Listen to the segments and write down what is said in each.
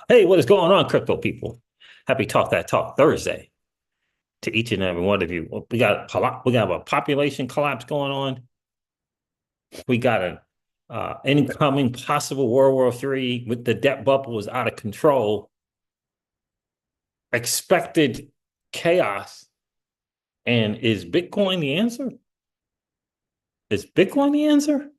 Hey, what is going on, crypto people? Happy Talk That Talk Thursday to each and every one of you. We got a population collapse going on. We got an incoming possible World War III with the debt bubble is out of control. Expected chaos. And is Bitcoin the answer? Is Bitcoin the answer?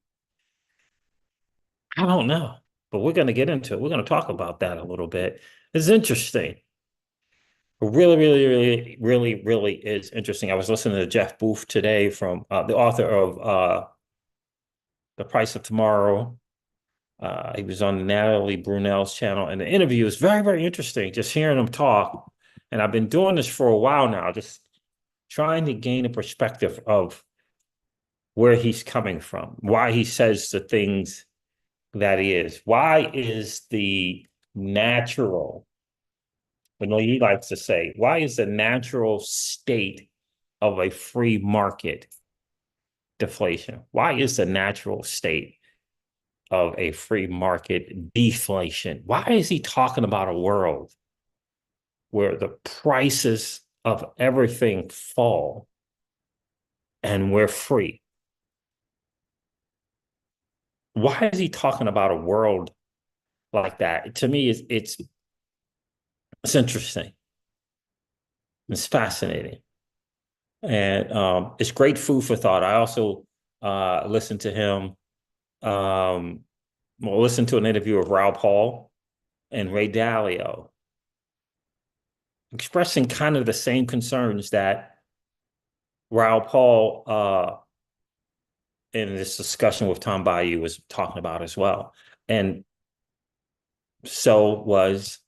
I don't know, but we're going to get into it. We're going to talk about that a little bit. It's interesting. Really is interesting. I was listening to Jeff Booth today from the author of The Price of Tomorrow. He was on Natalie Brunell's channel, and the interview is very interesting. Just hearing him talk, and I've been doing this for a while now, just trying to gain a perspective of where he's coming from, why he says the things that he is. Why is the natural you know, he likes to say, why is the natural state of a free market deflation? Why is the natural state of a free market deflation? Why is he talking about a world where the prices of everything fall and we're free? Why is he talking about a world like that? To me, it's interesting. It's fascinating. And it's great food for thought. I also listened to him, listened to an interview of Raoul Paul and Ray Dalio, expressing kind of the same concerns that Raoul Paul in this discussion with Tom Bayou was talking about as well. And so was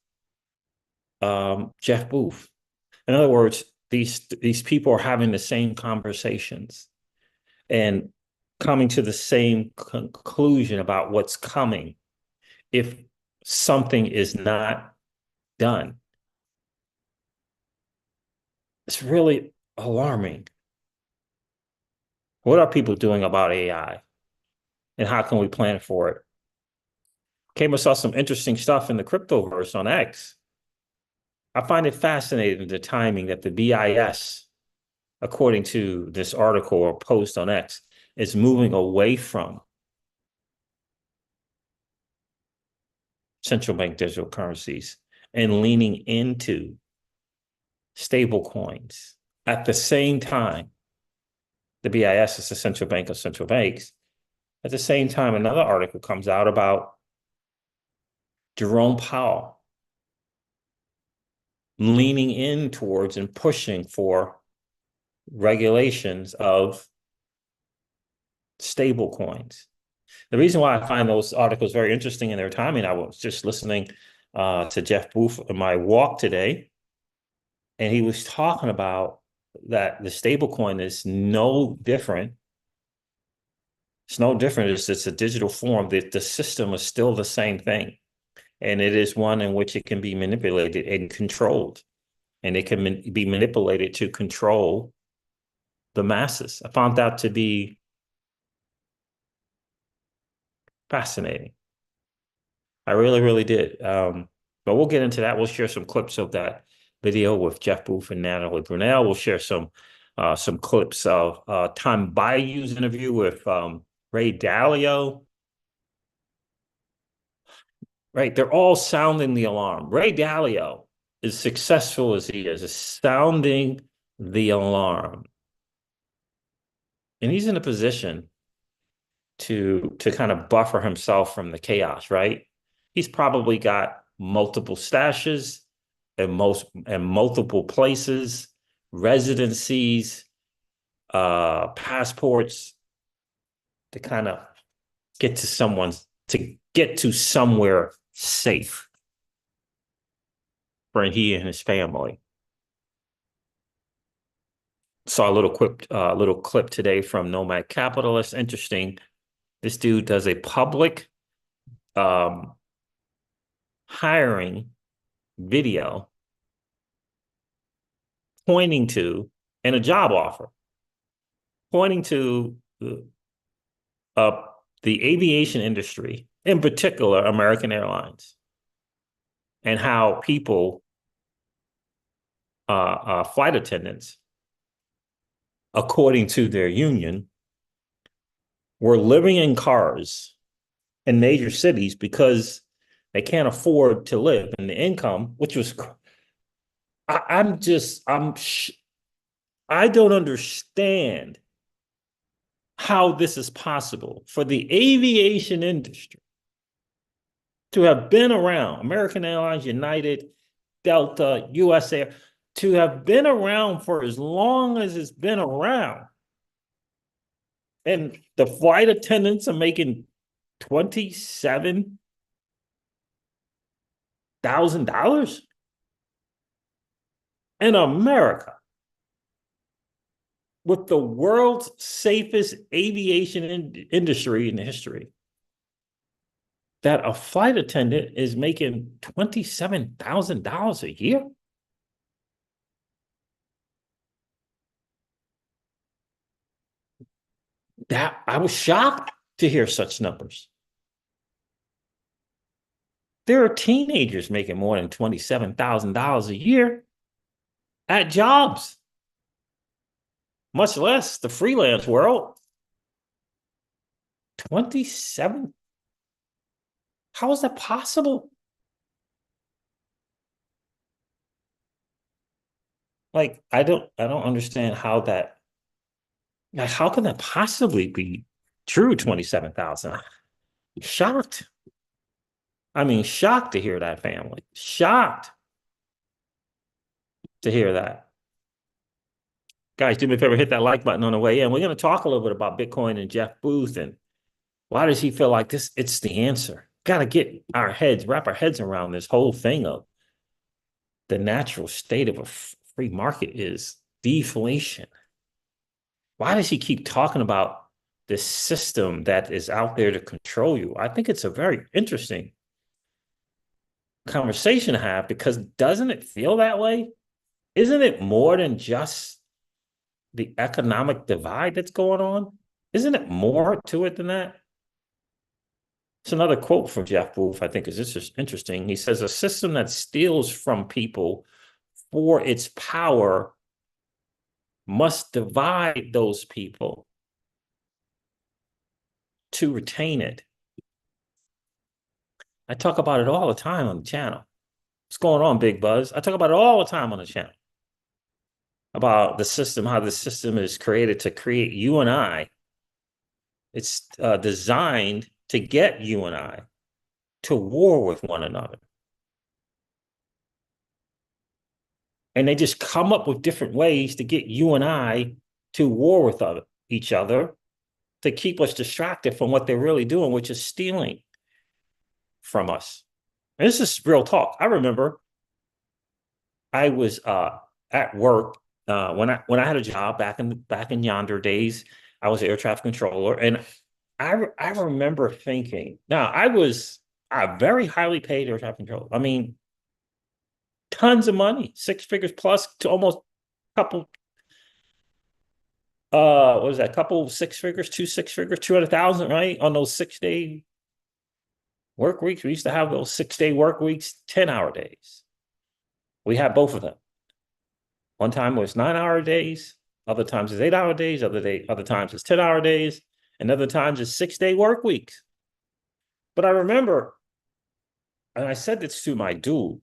Jeff Booth. In other words, these people are having the same conversations and coming to the same conclusion about what's coming if something is not done. It's really alarming. What are people doing about AI and how can we plan for it? Came across some interesting stuff in the cryptoverse on X. I find it fascinating the timing that the BIS, according to this article or post on X, is moving away from central bank digital currencies and leaning into stable coins. At the same time, the BIS is the central bank of central banks. At the same time, another article comes out about Jerome Powell leaning in towards and pushing for regulations of stable coins. The reason why I find those articles very interesting in their timing, I was just listening to Jeff Booth in my walk today, and he was talking about that the stable coin is no different. It's no different. It's a digital form. The system is still the same thing. And it is one in which it can be manipulated and controlled. And it can be manipulated to control the masses. I found that to be fascinating. I really did. But we'll get into that. We'll share some clips of that video with Jeff Booth and Natalie Brunell. We'll share some clips of Tom Bayou's interview with Ray Dalio. Right, they're all sounding the alarm. Ray Dalio, as successful as he is sounding the alarm. And he's in a position to kind of buffer himself from the chaos, right? He's probably got multiple stashes and multiple places, residencies, passports to kind of get to somewhere safe for he and his family. Saw a little clip today from Nomad Capitalist. Interesting. This dude does a public hiring video pointing to, and a job offer, pointing to the aviation industry in particular American Airlines, and how people, flight attendants, according to their union, were living in cars in major cities because they can't afford to live, and the income, which was, I'm just, I don't understand how this is possible for the aviation industry to have been around, American Airlines, United, Delta, USA, to have been around for as long as it's been around. And the flight attendants are making $27,000 in America with the world's safest aviation industry in history. That a flight attendant is making $27,000 a year? That I was shocked to hear such numbers. There are teenagers making more than $27,000 a year at jobs, much less the freelance world. 27? How is that possible? Like, I don't understand how that, like, how can that possibly be true? 27,000. Shocked. I mean, shocked to hear that, family. Shocked to hear that. Guys, do me a favor, hit that like button on the way in. We're going to talk a little bit about Bitcoin and Jeff Booth, and why does he feel like this? It's the answer. Got to get our heads, wrap our heads around this whole thing of the natural state of a free market is deflation. Why does he keep talking about this system that is out there to control you? I think it's a very interesting conversation to have, because doesn't it feel that way? Isn't it more than just the economic divide that's going on? Isn't it more to it than that? It's another quote from Jeff Booth, I think, is just interesting. He says, a system that steals from people for its power must divide those people to retain it. I talk about it all the time on the channel. What's going on, Big Buzz? I talk about it all the time on the channel. About the system, how the system is created to create you and I. It's designed to get you and I to war with one another. And they just come up with different ways to get you and I to war with each other, to keep us distracted from what they're really doing, which is stealing from us. And this is real talk. I remember I was at work when I had a job back in yonder days. I was air traffic controller, and I remember thinking, now I was a very highly paid air traffic controller. I mean, tons of money, six figures plus, to almost a couple. What was that? Couple six figures, two six figures, 200,000, right? On those 6-day work weeks. We used to have those 6-day work weeks, 10-hour days. We had both of them. One time it was 9-hour days, other times it's 8-hour days, other times it's 10-hour days, and other times it's 6-day work weeks. But I remember, and I said this to my dude,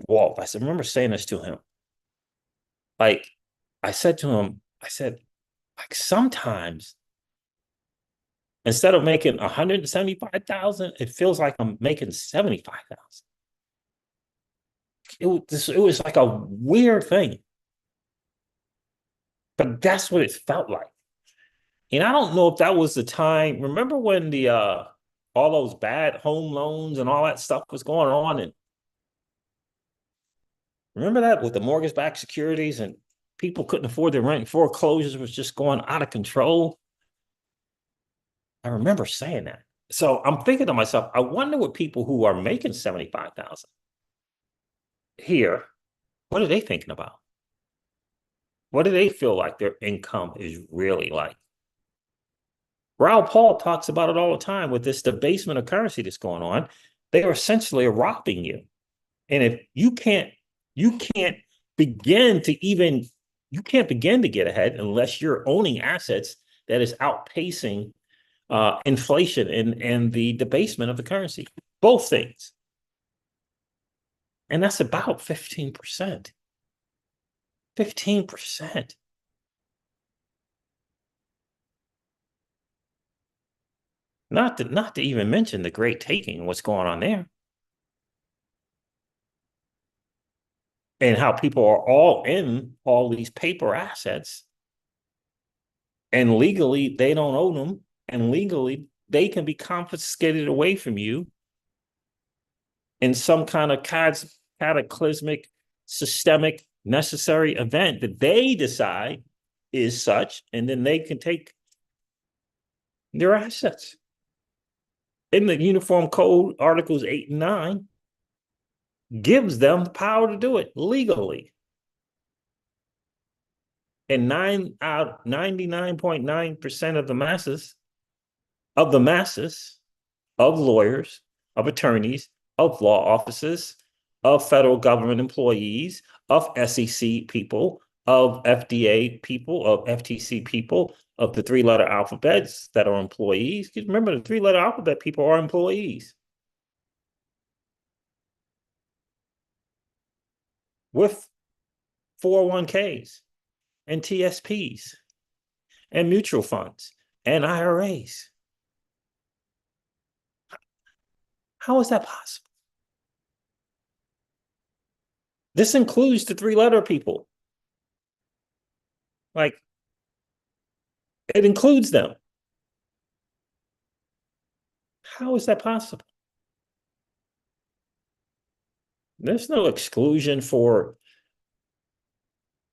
Walt. I remember saying this to him. Like, I said to him, like, sometimes instead of making 175,000, it feels like I'm making 75,000. It was like a weird thing. But that's what it felt like. And I don't know if that was the time. Remember when the all those bad home loans and all that stuff was going on? And remember that with the mortgage-backed securities, and people couldn't afford their rent, foreclosures was just going out of control. I remember saying that. So I'm thinking to myself, I wonder what people who are making 75,000 here, what are they thinking about? What do they feel like their income is really like? Raoul Paul talks about it all the time with this debasement of currency that's going on. They are essentially robbing you. And if you can't begin to even, you can't begin to get ahead unless you're owning assets that is outpacing inflation and the debasement of the currency. Both things. And that's about 15%. 15%. Not to even mention the great taking and what's going on there. And how people are all in all these paper assets and legally they don't own them and legally they can be confiscated away from you in some kind of cataclysmic systemic necessary event that they decide is such, and then they can take their assets. In the Uniform Code, Articles 8 and 9 gives them the power to do it legally. And 99.9% of the masses, of lawyers, of attorneys, of law offices, of federal government employees, of SEC people, of FDA people, of FTC people, of the three-letter alphabets that are employees. Because remember, the three-letter alphabet people are employees with 401ks and TSPs and mutual funds and IRAs. How is that possible? This includes the three-letter people. Like, it includes them. How is that possible? There's no exclusion for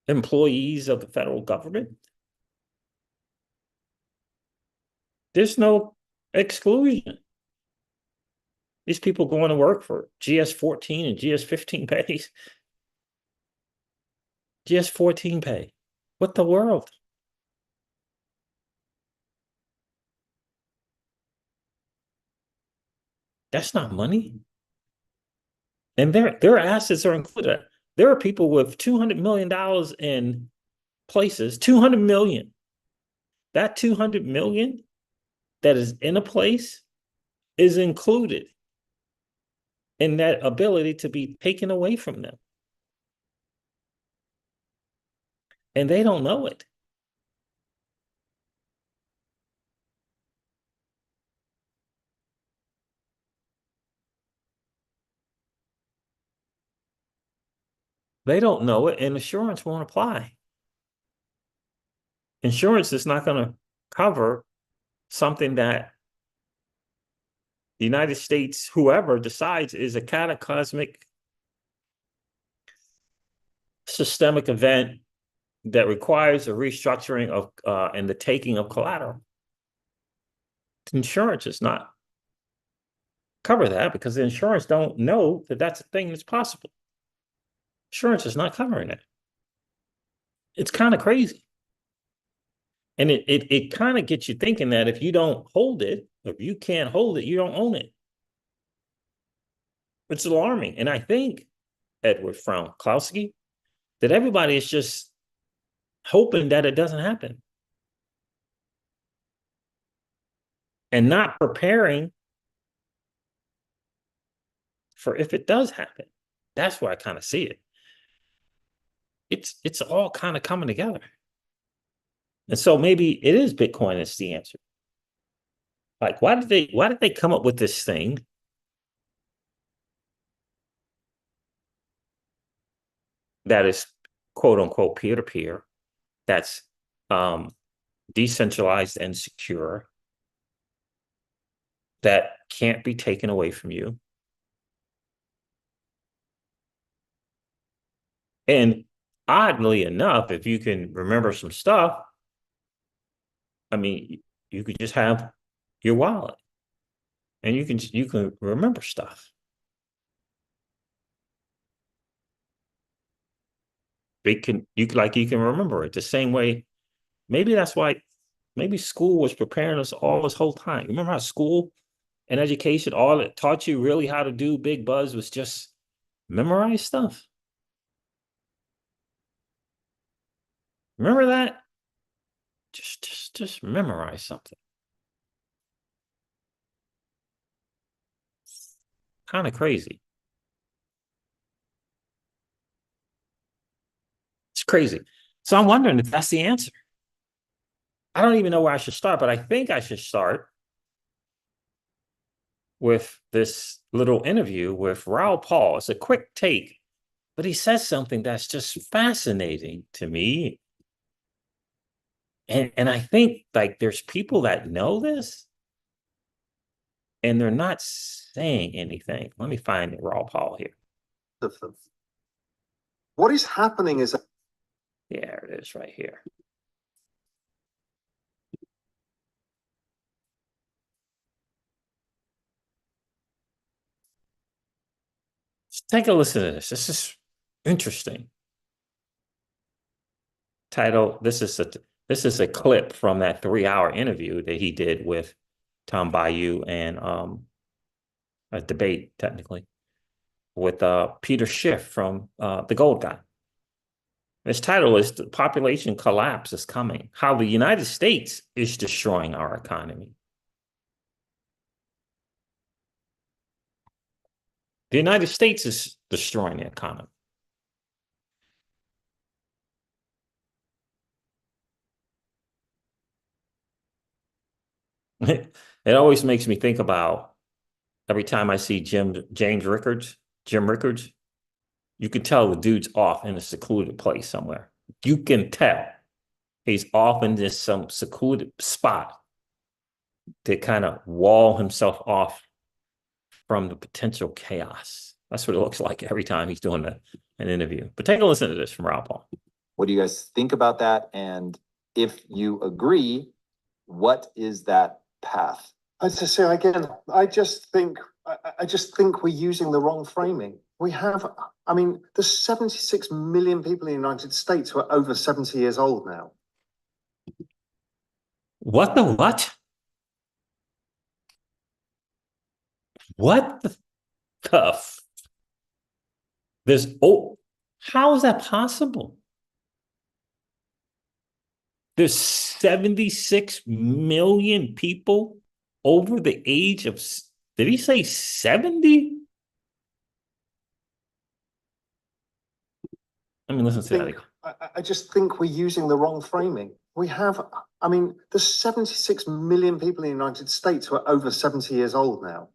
employees of the federal government. There's no exclusion. These people going to work for GS-14 and GS-15 pays. GS-14 pay. What the world? That's not money. And their assets are included. There are people with $200 million in places, 200 million. That 200 million that is in a place is included in that ability to be taken away from them. And they don't know it. They don't know it, and insurance won't apply. Insurance is not going to cover something that the United States, whoever decides, is a cataclysmic systemic event that requires a restructuring of and the taking of collateral. Insurance is not cover that because the insurance don't know that that's a thing that's possible. Insurance is not covering it. It's kind of crazy. And it kind of gets you thinking that if you don't hold it, if you can't hold it, you don't own it. It's alarming. And I think, Edward Frankowski, that everybody is just hoping that it doesn't happen and not preparing for if it does happen. That's where I kind of see it. It's all kind of coming together. And so maybe it is Bitcoin is the answer. Like, why did they come up with this thing that is quote unquote peer-to-peer, that's decentralized and secure, that can't be taken away from you? And oddly enough, if you can remember some stuff, I mean, you could just have your wallet and you can remember stuff. You can remember it the same way. Maybe that's why maybe school was preparing us all this whole time. Remember how school and education, all it taught you really how to do big buzz was just memorize stuff. Remember that? Just memorize something. Kind of crazy. It's crazy. So I'm wondering if that's the answer. I don't even know where I should start, but I think I should start with this little interview with Raoul Paul. It's a quick take, but he says something that's just fascinating to me. And I think like there's people that know this and they're not saying anything. Let me find Raoul Paul here. Of them. What is happening is, yeah, it is right here. Just take a listen to this. This is interesting. Title, this is a clip from that 3-hour interview that he did with Tom Bayou and a debate technically with Peter Schiff from the Gold Guy. Its title is "The Population Collapse is Coming: How the United States is Destroying Our Economy." The United States is destroying the economy. It always makes me think about every time I see Jim Rickards, you can tell the dude's off in a secluded place somewhere. You can tell he's off in this some secluded spot to kind of wall himself off from the potential chaos. That's what it looks like every time he's doing an interview. But take a listen to this from Raoul Paul. What do you guys think about that? And if you agree, what is that path? as I say again, I just think we're using the wrong framing. We have, I mean, there's 76 million people in the United States who are over 70 years old now. What the what? What the there's how is that possible? There's 76 million people over the age of, did he say 70? I mean, listen to that. I just think we're using the wrong framing. We have, I mean, there's 76 million people in the United States who are over 70 years old now.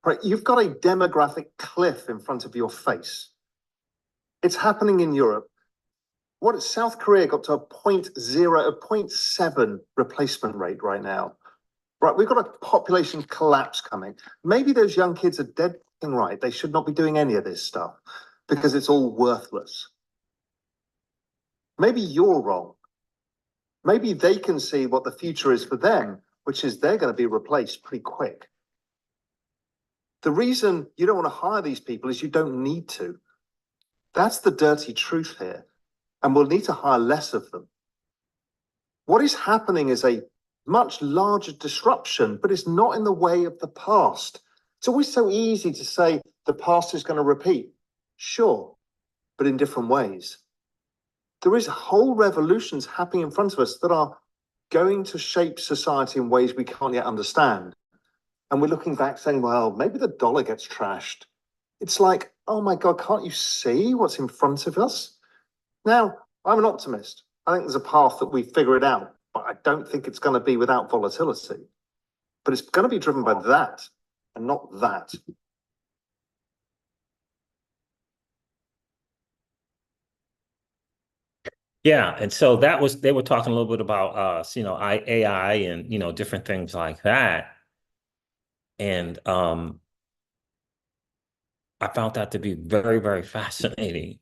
Right, you've got a demographic cliff in front of your face. It's happening in Europe. What South Korea got to a 0.7 replacement rate right now. Right, we've got a population collapse coming. Maybe those young kids are dead right. They should not be doing any of this stuff because it's all worthless. Maybe you're wrong. Maybe they can see what the future is for them, which is they're going to be replaced pretty quick. The reason you don't want to hire these people is you don't need to. That's the dirty truth here. And we'll need to hire less of them. What is happening is a much larger disruption, but it's not in the way of the past. It's always so easy to say the past is going to repeat. Sure, but in different ways. There is whole revolutions happening in front of us that are going to shape society in ways we can't yet understand. And we're looking back saying, well, maybe the dollar gets trashed. It's like, oh my God, can't you see what's in front of us? Now, I'm an optimist. I think there's a path that we figure it out, but I don't think it's going to be without volatility. But it's going to be driven by that and not that. Yeah, and so that was, they were talking a little bit about AI and different things like that. And I found that to be very, very fascinating.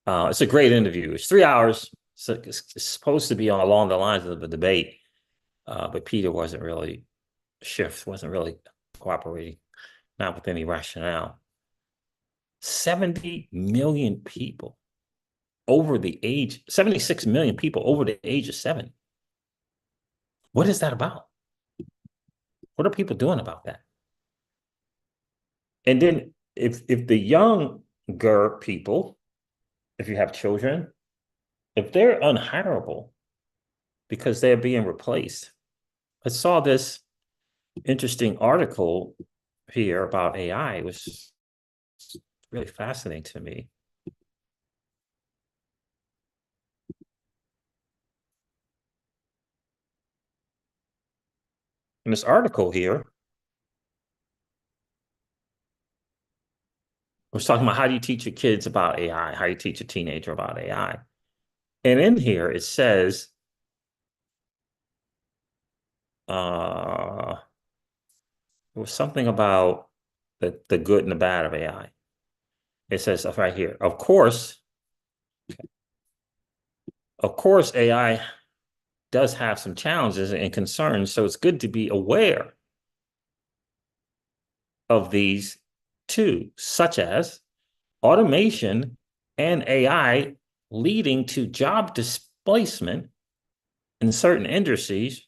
It's a great interview. It's 3 hours. So it's supposed to be along the lines of the debate, but Peter Schiff wasn't really cooperating, not with any rationale. 70 million people over the age, 76 million people over the age of 7. What is that about? What are people doing about that? And then if the younger people, if you have children, if they're unhireable because they're being replaced. I saw this interesting article here about AI. It was really fascinating to me. In this article here, was talking about how do you teach your kids about AI? How do you teach a teenager about AI? And in here it says, it was something about the good and the bad of AI. It says right here, of course, AI does have some challenges and concerns, so it's good to be aware of these too, such as automation and AI leading to job displacement in certain industries,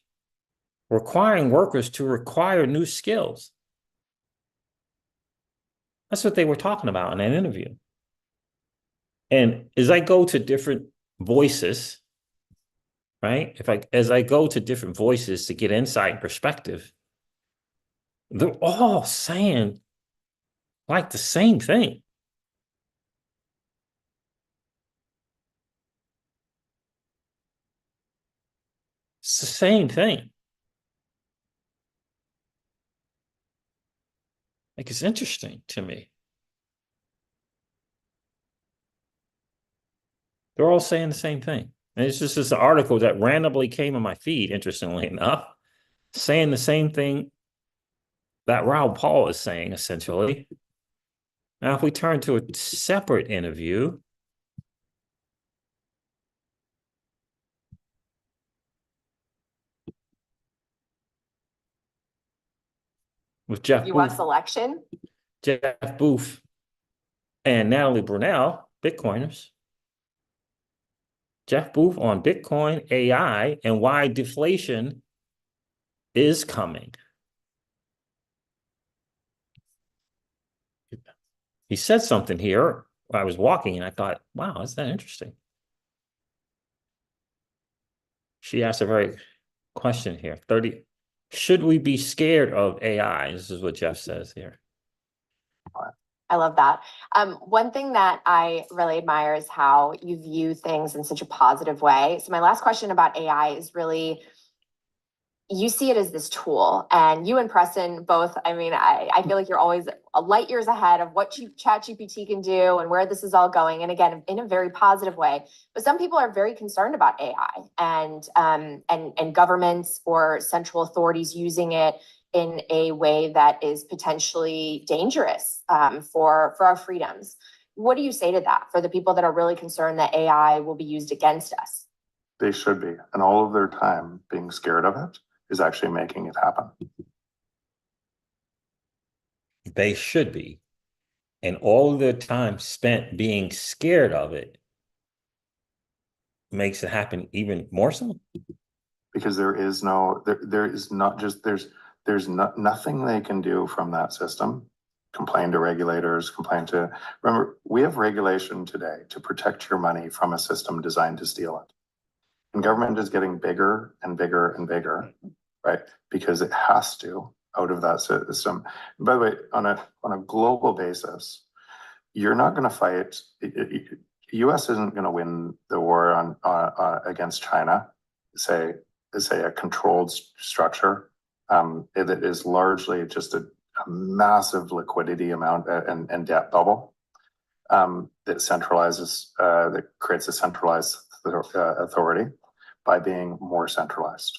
requiring workers to acquire new skills. That's what they were talking about in that interview. And as I go to different voices, right? As I go to different voices to get insight and perspective, they're all saying like the same thing. It's the same thing. Like, it's interesting to me. They're all saying the same thing. And it's just this article that randomly came on my feed, interestingly enough, saying the same thing that Raoul Paul is saying, essentially. Now, if we turn to a separate interview, with US election. Jeff Booth and Natalie Brunell, Bitcoiners. Jeff Booth on Bitcoin, AI, and why deflation is coming. He said something here. I was walking and I thought, wow, isn't that interesting? She asked a very question here. 30, should we be scared of AI? This is what Jeff says here. I love that. One thing that I really admire is how you view things in such a positive way. So my last question about AI is really, you see it as this tool, and you and Preston both, I mean, I feel like you're always a light years ahead of what ChatGPT can do and where this is all going. And again, in a very positive way. But some people are very concerned about AI and governments or central authorities using it in a way that is potentially dangerous for our freedoms. What do you say to that for the people that are really concerned that AI will be used against us? They should be, and all of their time being scared of it is actually making it happen. They should be. And all the time spent being scared of it makes it happen even more so. Because there is nothing they can do from that system. Complain to regulators, remember, we have regulation today to protect your money from a system designed to steal it. And government is getting bigger and bigger and bigger, right? Because it has to out of that system. And by the way, on a global basis, you're not going to fight. U.S. isn't going to win the war on against China. Say a controlled structure that is largely just a massive liquidity amount and debt bubble that centralizes, that creates a centralized authority by being more centralized.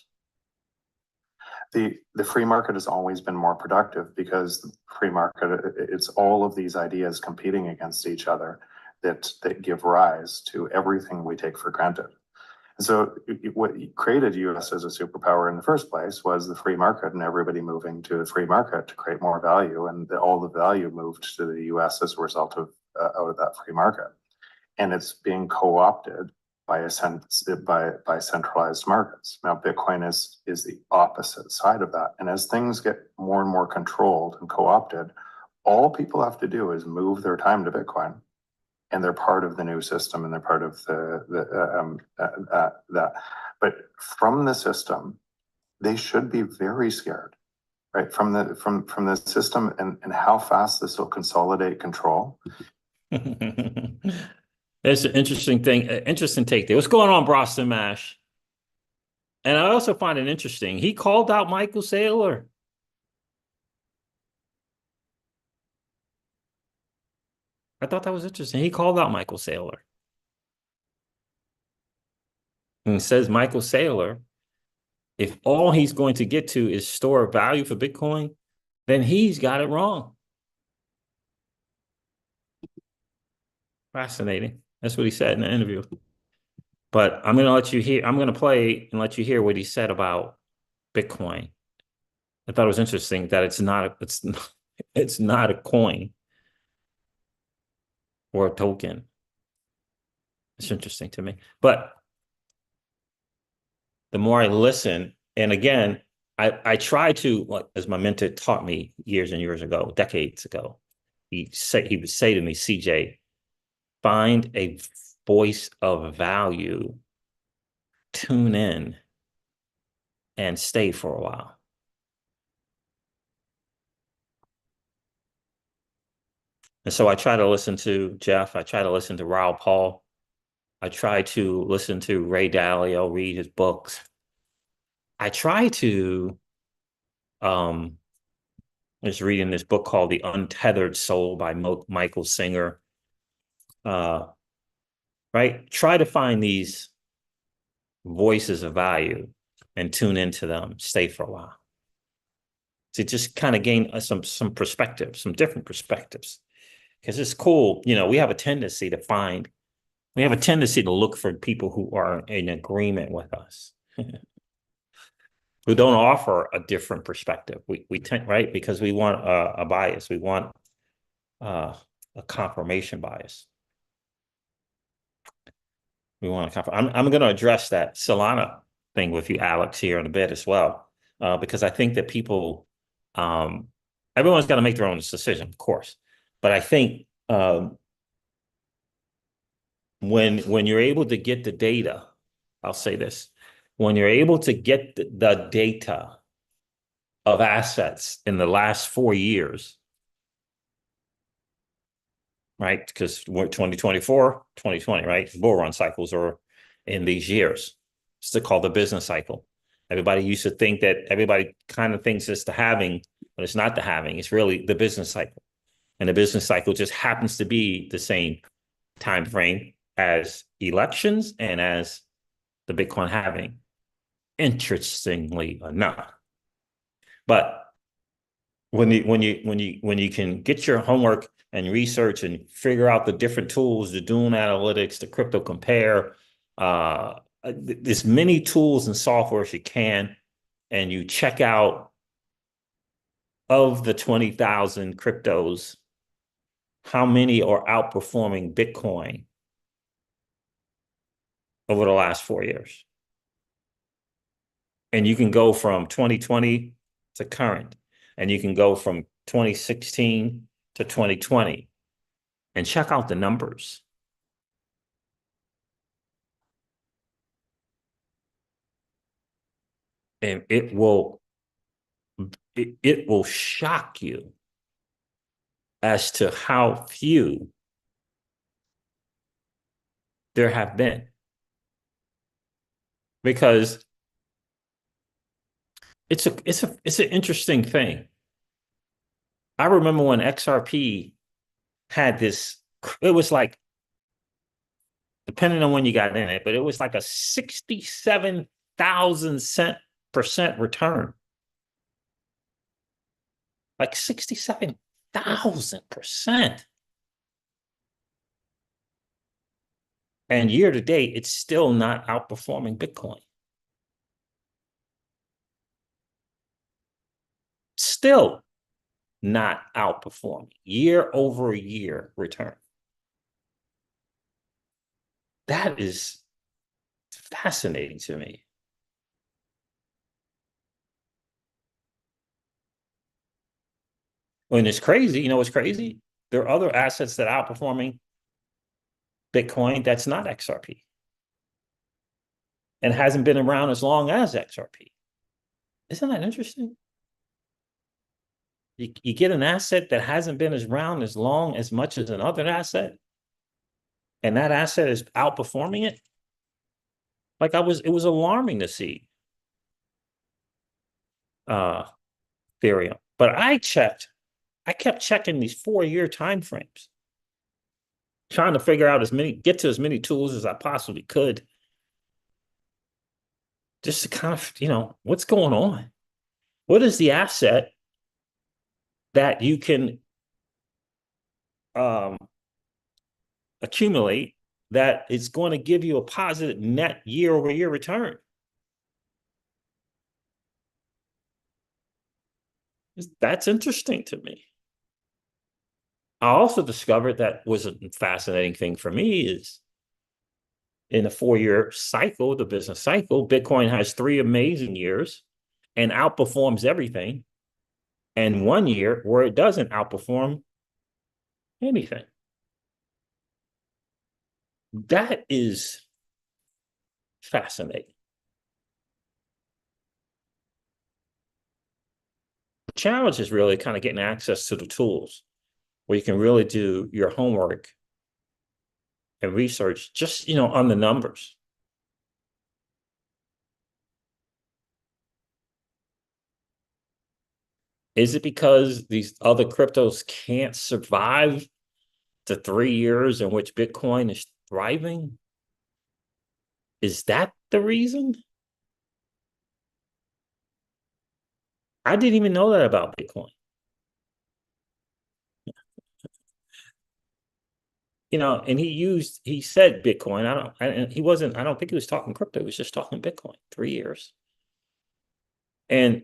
The free market has always been more productive because the free market, it's all of these ideas competing against each other that give rise to everything we take for granted. And so what created US as a superpower in the first place was the free market and everybody moving to the free market to create more value, and all the value moved to the US as a result of out of that free market. And it's being co-opted by centralized markets. Now, Bitcoin is the opposite side of that. And as things get more and more controlled and co-opted, all people have to do is move their time to Bitcoin, and they're part of the new system, and they're part of that. But from the system, they should be very scared, right? From the system and how fast this will consolidate control. It's an interesting thing, interesting take there. What's going on, Boston Mash? And I also find it interesting. He called out Michael Saylor. I thought that was interesting. He called out Michael Saylor. And it says Michael Saylor, if all he's going to get to is store of value for Bitcoin, then he's got it wrong. Fascinating. That's what he said in the interview. But I'm going to let you hear, I'm going to play and let you hear what he said about Bitcoin. I thought it was interesting that it's not a coin or a token. It's interesting to me. But the more I listen, and again, I try to, like, as my mentor taught me years and years ago, decades ago, he would say to me, CJ, find a voice of value, tune in, and stay for a while. And so I try to listen to Jeff. I try to listen to Raoul Paul. I try to listen to Ray Dalio, read his books. I try to, just reading this book called The Untethered Soul by Michael Singer. Right? Try to find these voices of value and tune into them, stay for a while. To just kind of gain some perspective, some different perspectives. Because it's cool, we have a tendency to look for people who are in agreement with us, who don't offer a different perspective. We tend, right? Because we want a bias. We want a confirmation bias. I'm going to address that Solana thing with you, Alex, here in a bit as well, because I think that people, everyone's got to make their own decision, of course. But I think when you're able to get the data, I'll say this, when you're able to get the data of assets in the last 4 years, right? Because we're 2024, 2020, right? Bull run cycles are in these years. It's called the business cycle. Everybody used to think that everybody kind of thinks it's the halving, but it's not the halving. It's really the business cycle. And the business cycle just happens to be the same time frame as elections and as the Bitcoin halving, interestingly enough. But when you can get your homework and research and figure out the different tools, the Dune analytics, the crypto compare, as many tools and software as you can, and you check out of the 20,000 cryptos, how many are outperforming Bitcoin over the last 4 years. And you can go from 2020 to current, and you can go from 2016 to 2020 and check out the numbers. And it will shock you as to how few there have been. Because it's an interesting thing. I remember when XRP had this, it was like, depending on when you got in it, but it was like a 67,000% return. Like 67,000%. And year to date, it's still not outperforming Bitcoin. Still not outperforming year over year return. That is fascinating to me. When it's crazy, you know what's crazy? There are other assets that are outperforming Bitcoin that's not XRP and hasn't been around as long as XRP. Isn't that interesting? You get an asset that hasn't been around as long as much as another asset, and that asset is outperforming it. Like it was alarming to see Ethereum. But I kept checking these 4-year time frames, trying to figure out get to as many tools as I possibly could. Just to kind of, what's going on? What is the asset that you can accumulate that is going to give you a positive net year-over-year return? That's interesting to me. I also discovered that was a fascinating thing for me is in a 4-year cycle, the business cycle, Bitcoin has 3 amazing years and outperforms everything, and 1 year where it doesn't outperform anything. That is fascinating. The challenge is really kind of getting access to the tools where you can really do your homework and research just, on the numbers. Is it because these other cryptos can't survive the 3 years in which Bitcoin is thriving? Is that the reason? I didn't even know that about Bitcoin. And he said Bitcoin. I don't think he was talking crypto. He was just talking Bitcoin, 3 years. And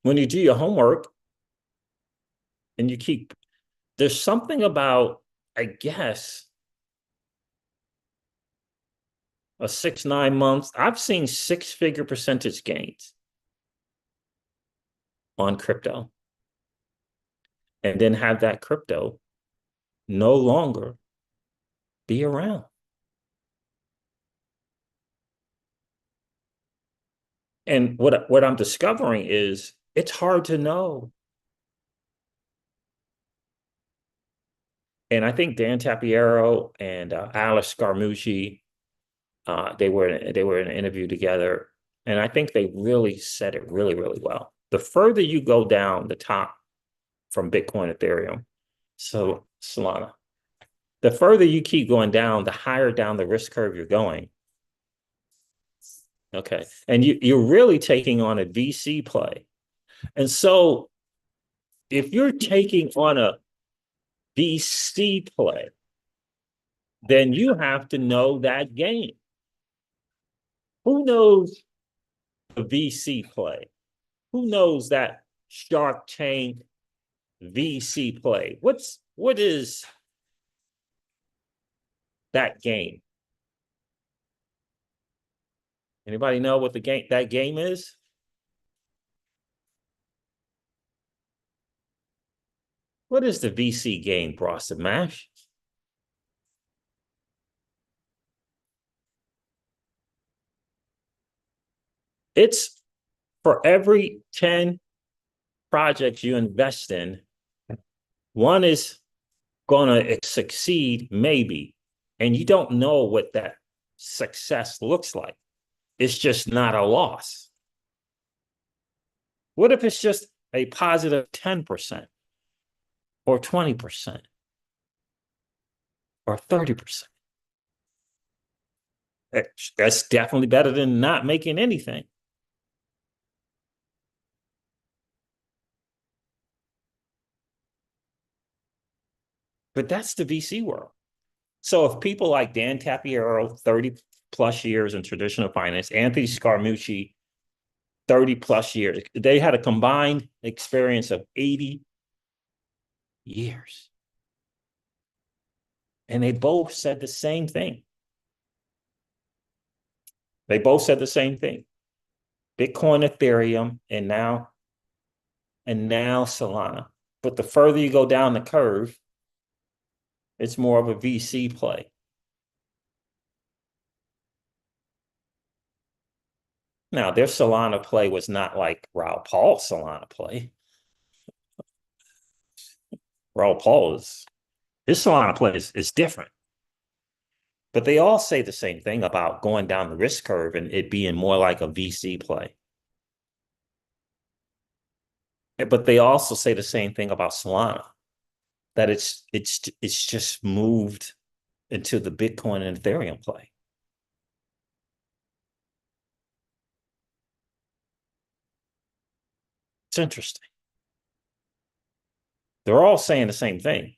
when you do your homework and there's something about, I guess, a 6-9 months. I've seen 6-figure percentage gains on crypto and then have that crypto no longer be around. And what I'm discovering is it's hard to know. And I think Dan Tapiero and Alice Scarmucci, they were in an interview together, and I think they really said it really, really well. The further you go down the top from Bitcoin, Ethereum, so Solana, the further you keep going down, the higher down the risk curve you're going. Okay. And you're really taking on a VC play. And so if you're taking on a VC play, then you have to know that game. Who knows the VC play? Who knows that Shark Tank VC play? What is that game? Anybody know what that game is? What is the VC game, Boston Mash? It's for every 10 projects you invest in, one is going to succeed, maybe, and you don't know what that success looks like. It's just not a loss. What if it's just a positive 10% or 20% or 30%? That's definitely better than not making anything. But that's the VC world. So if people like Dan Tapiero, 30 plus years in traditional finance, Anthony Scaramucci, 30 plus years, they had a combined experience of 80 years. And they both said the same thing. They both said the same thing. Bitcoin, Ethereum, and now Solana. But the further you go down the curve, it's more of a VC play. Now, their Solana play was not like Raoul Paul's Solana play. Raoul Paul's, his Solana play is different. But they all say the same thing about going down the risk curve and it being more like a VC play. But they also say the same thing about Solana, that it's just moved into the Bitcoin and Ethereum play. It's interesting. They're all saying the same thing.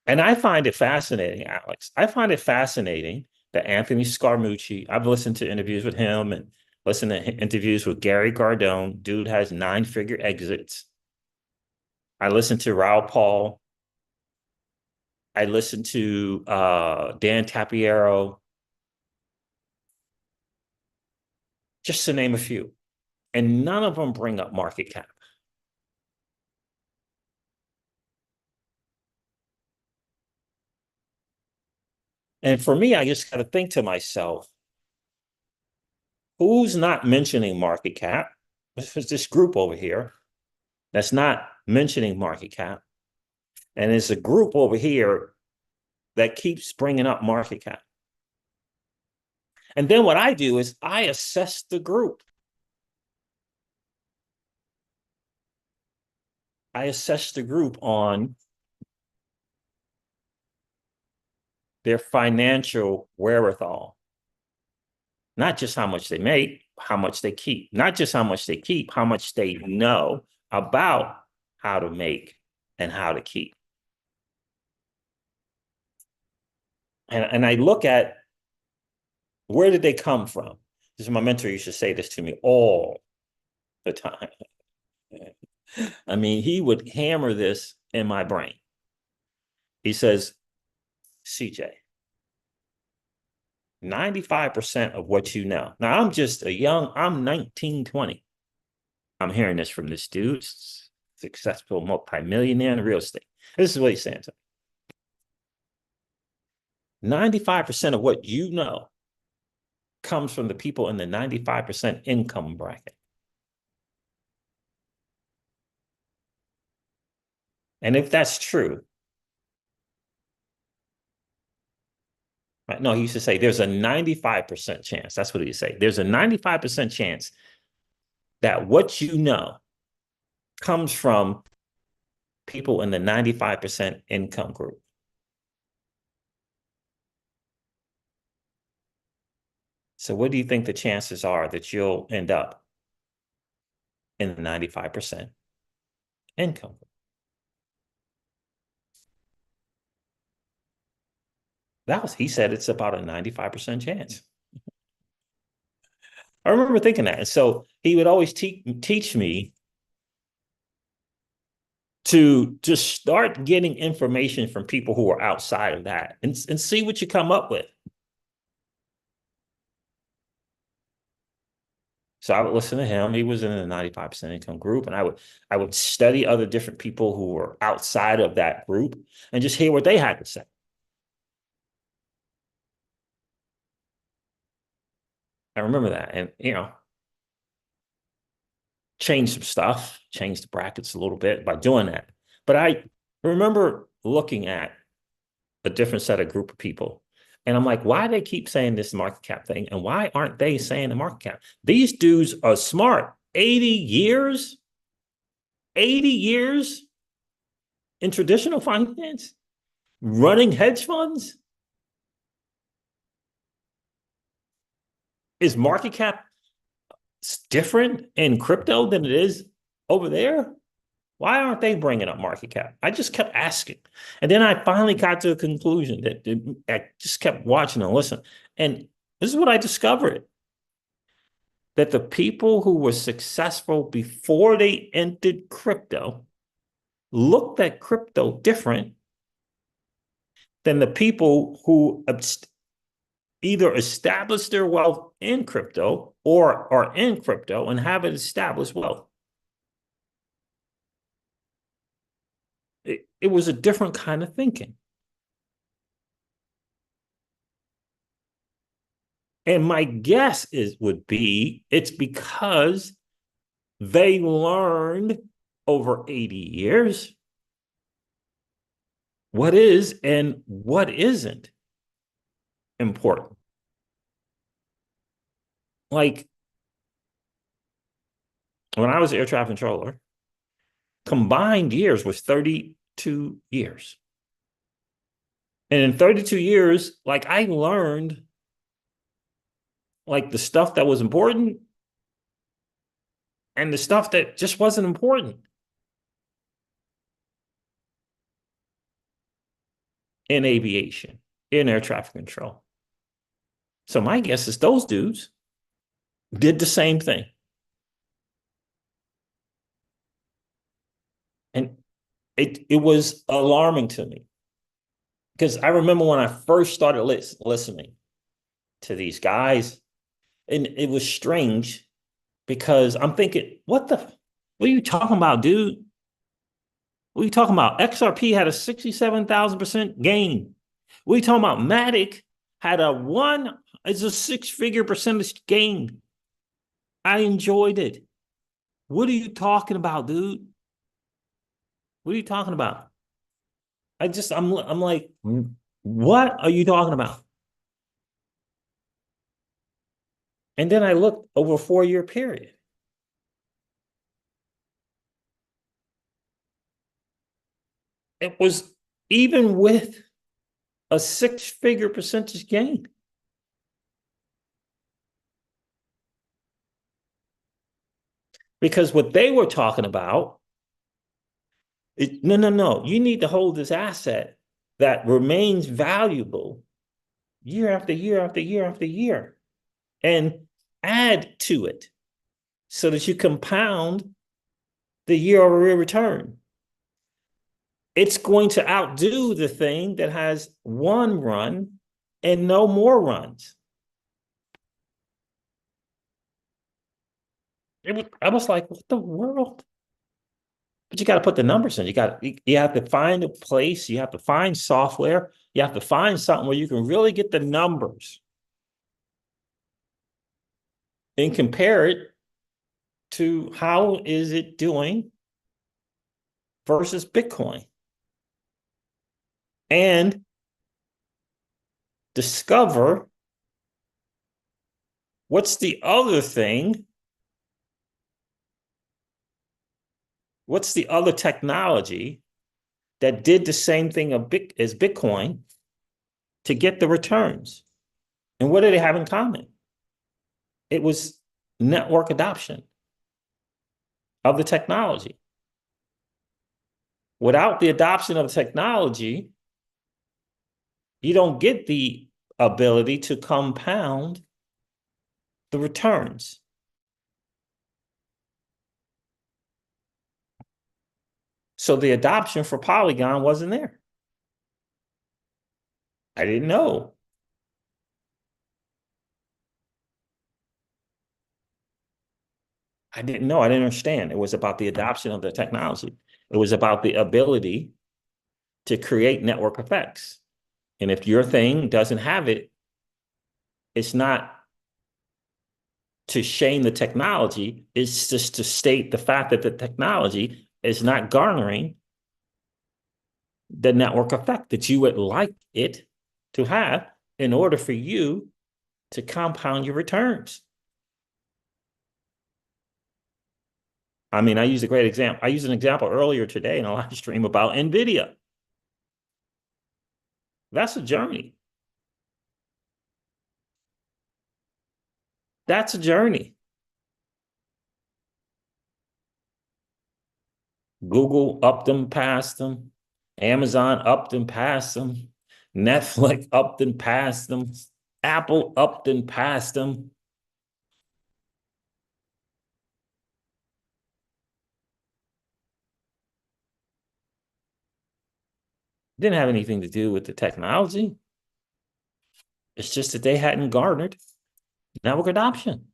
And I find it fascinating, Alex. I find it fascinating that Anthony Scaramucci, I've listened to interviews with him and listened to interviews with Gary Cardone. Dude has 9-figure exits. I listened to Raoul Paul. I listened to Dan Tapiero, just to name a few. And none of them bring up market cap. And for me, I just got to think to myself, who's not mentioning market cap? This group over here that's not mentioning market cap. And there's a group over here that keeps bringing up market cap. And then what I do is I assess the group. I assess the group on their financial wherewithal. Not just how much they make, how much they keep. Not just how much they keep, how much they know about how to make and how to keep. And I look at, where did they come from? This is my mentor used to say this to me all the time. I mean, he would hammer this in my brain. He says, CJ, 95% of what you know. Now, I'm 19, 20. I'm hearing this from this dude, successful multimillionaire in real estate. This is what he's saying to me. 95% of what you know comes from the people in the 95% income bracket. And if that's true, right? No, he used to say there's a 95% chance. That's what he used to say. There's a 95% chance that what you know comes from people in the 95% income group. So what do you think the chances are that you'll end up in the 95% income group? He said it's about a 95% chance. I remember thinking that. And so he would always teach me to just start getting information from people who are outside of that and see what you come up with. So I would listen to him. He was in the 95% income group, and I would study other different people who were outside of that group and just hear what they had to say. I remember that, and changed some stuff, changed the brackets a little bit by doing that. But I remember looking at a different set of group of people, and I'm like, why do they keep saying this market cap thing, and why aren't they saying the market cap? These dudes are smart. 80 years in traditional finance, running hedge funds. Is market cap different in crypto than it is over there? Why aren't they bringing up market cap? I just kept asking. And then I finally got to a conclusion that I just kept watching and listening. And this is what I discovered. That the people who were successful before they entered crypto looked at crypto different than the people who either establish their wealth in crypto or are in crypto and have it established wealth. It was a different kind of thinking. And my guess would be it's because they learned over 80 years what is and what isn't important. Like when I was air traffic controller, combined years was 32 years. And in 32 years, like I learned like the stuff that was important and the stuff that just wasn't important. In aviation, in air traffic control. So my guess is those dudes did the same thing. And it was alarming to me. Because I remember when I first started listening to these guys, and it was strange because I'm thinking, what are you talking about, dude? What are you talking about? XRP had a 67,000% gain. What are you talking about? Matic had it's a six-figure percentage gain. I enjoyed it. What are you talking about, dude? What are you talking about? I'm like, what are you talking about? And then I looked over a 4-year period. It was even with a six-figure percentage gain. Because what they were talking about, no. You need to hold this asset that remains valuable year after year after year after year and add to it so that you compound the year-over-year return. It's going to outdo the thing that has one run and no more runs. I was like, what the world? But you got to put the numbers in. You have to find a place. You have to find software. You have to find something where you can really get the numbers and compare it to how is it doing versus Bitcoin. And discover what's the other thing. What's the other technology that did the same thing as Bitcoin to get the returns? And what did they have in common? It was network adoption of the technology. Without the adoption of technology, you don't get the ability to compound the returns. So the adoption for Polygon wasn't there. I didn't know. I didn't know. I didn't understand. It was about the adoption of the technology. It was about the ability to create network effects. And if your thing doesn't have it, it's not to shame the technology. It's just to state the fact that the technology is not garnering the network effect that you would like it to have in order for you to compound your returns. I mean, I used a great example. I used an example earlier today in a live stream about NVIDIA. That's a journey. That's a journey. Google upped them, passed them. Amazon upped and passed them. Netflix upped and passed them. Apple upped and passed them. Didn't have anything to do with the technology. It's just that they hadn't garnered network adoption.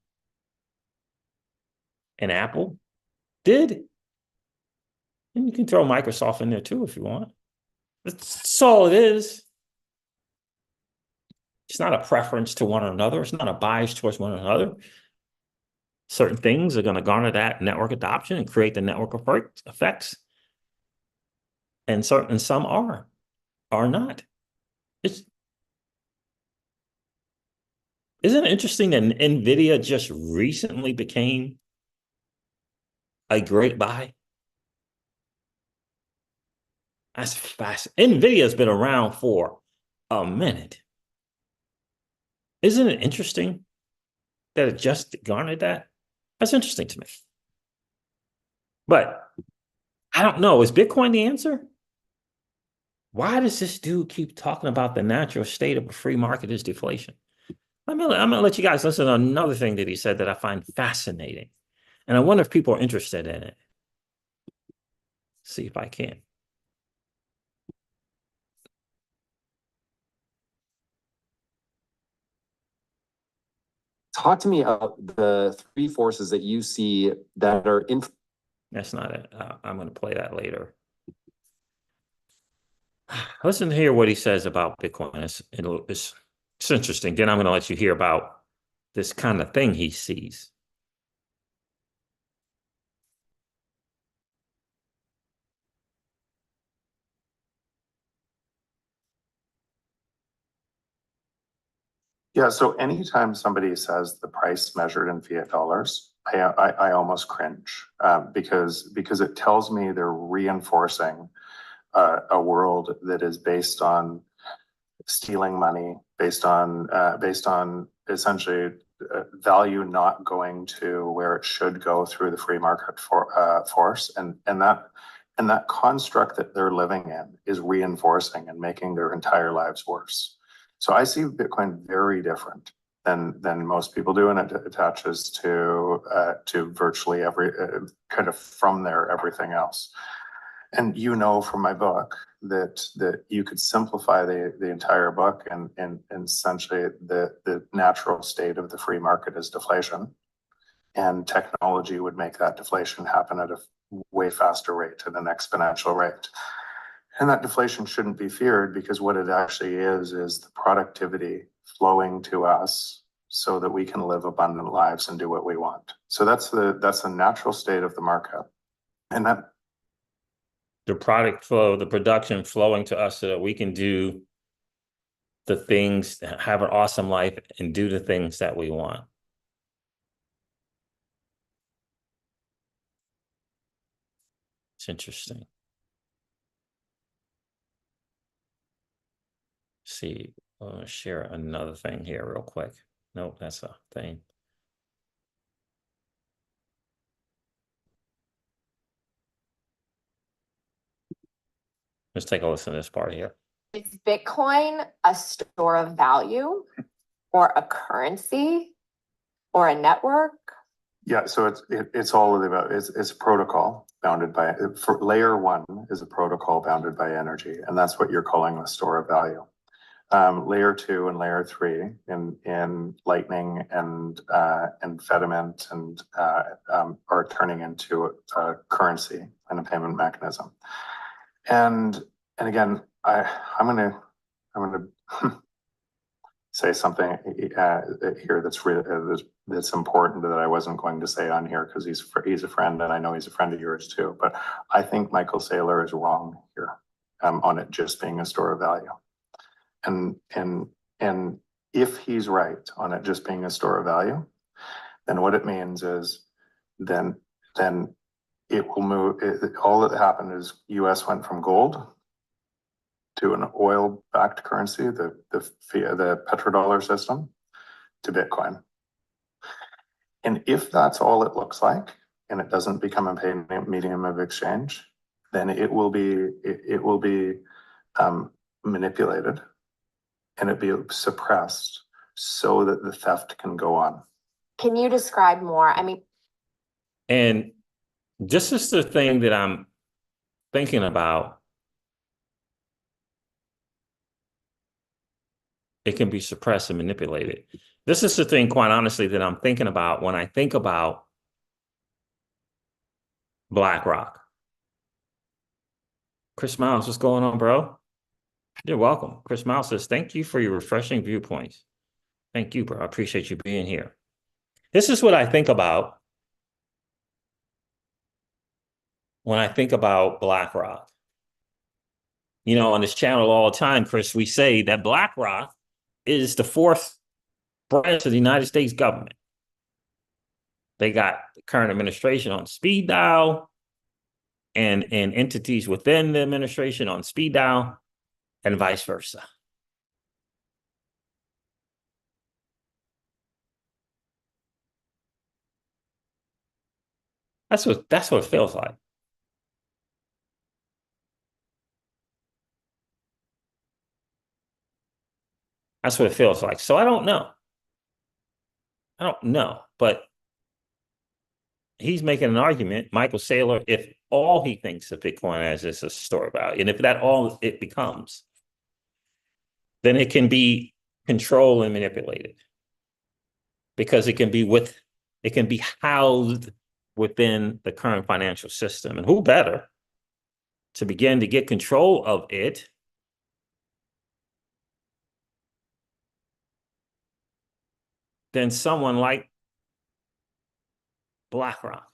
And Apple did. And you can throw Microsoft in there too if you want. That's all it is. It's not a preference to one another. It's not a bias towards one another. Certain things are going to garner that network adoption and create the network effects. And some are not. Isn't it interesting that NVIDIA just recently became a great buy? That's fascinating. NVIDIA has been around for a minute. Isn't it interesting that it just garnered that? That's interesting to me. But I don't know. Is Bitcoin the answer? Why does this dude keep talking about the natural state of a free market is deflation? I'm gonna let you guys listen to another thing that he said that I find fascinating. And I wonder if people are interested in it. See if I can. Talk to me about the three forces that you see that are in. That's not it. I'm going to play that later. Listen to hear what he says about Bitcoin. It's interesting. Then I'm going to let you hear about this kind of thing he sees. Yeah, so anytime somebody says the price measured in fiat dollars, I almost cringe because it tells me they're reinforcing a world that is based on stealing money, based on essentially value not going to where it should go through the free market force, and that construct that they're living in is reinforcing and making their entire lives worse. So I see Bitcoin very different than most people do, and it attaches to virtually every kind of from there everything else. And you know from my book that you could simplify the entire book and essentially the natural state of the free market is deflation, and technology would make that deflation happen at a way faster rate, at an exponential rate. And that deflation shouldn't be feared because what it actually is the productivity flowing to us so that we can live abundant lives and do what we want. So that's the natural state of the market. And that The product flow, the production flowing to us so that we can do the things, have an awesome life and do the things that we want. It's interesting. See, I'll share another thing here real quick. Nope, that's a thing. Let's take a listen to this part here. Is Bitcoin a store of value or a currency or a network? Yeah, so it's all of the above. It's a protocol bounded by, for layer one is a protocol bounded by energy, and that's what you're calling the store of value. Layer two and layer three in Lightning and Fediment and are turning into a currency and a payment mechanism. And again, I'm gonna say something here that's important that I wasn't going to say on here because he's a friend, and I know he's a friend of yours too. But I think Michael Saylor is wrong here on it just being a store of value. And if he's right on it just being a store of value, then what it means is then it will move. All that happened is US went from gold to an oil-backed currency, the petrodollar system, to Bitcoin. And if that's all it looks like, and it doesn't become a payment medium of exchange, then it will be manipulated, and it be suppressed so that the theft can go on. Can you describe more? I mean, and this is the thing that I'm thinking about. it can be suppressed and manipulated. This is the thing, quite honestly, that I'm thinking about when I think about BlackRock. Chris Miles, what's going on, bro? You're welcome. Chris Miles says, thank you for your refreshing viewpoints. Thank you, bro. I appreciate you being here. This is what I think about when I think about BlackRock. You know, on this channel all the time, Chris, we say that BlackRock is the fourth branch of the United States government. They got the current administration on speed dial and entities within the administration on speed dial and vice versa. That's what it feels like. That's what it feels like. So I don't know. But he's making an argument, Michael Saylor, if all he thinks of Bitcoin as is a store value, and if that all it becomes, then it can be controlled and manipulated because it can be housed within the current financial system. And who better to begin to get control of it than someone like BlackRock?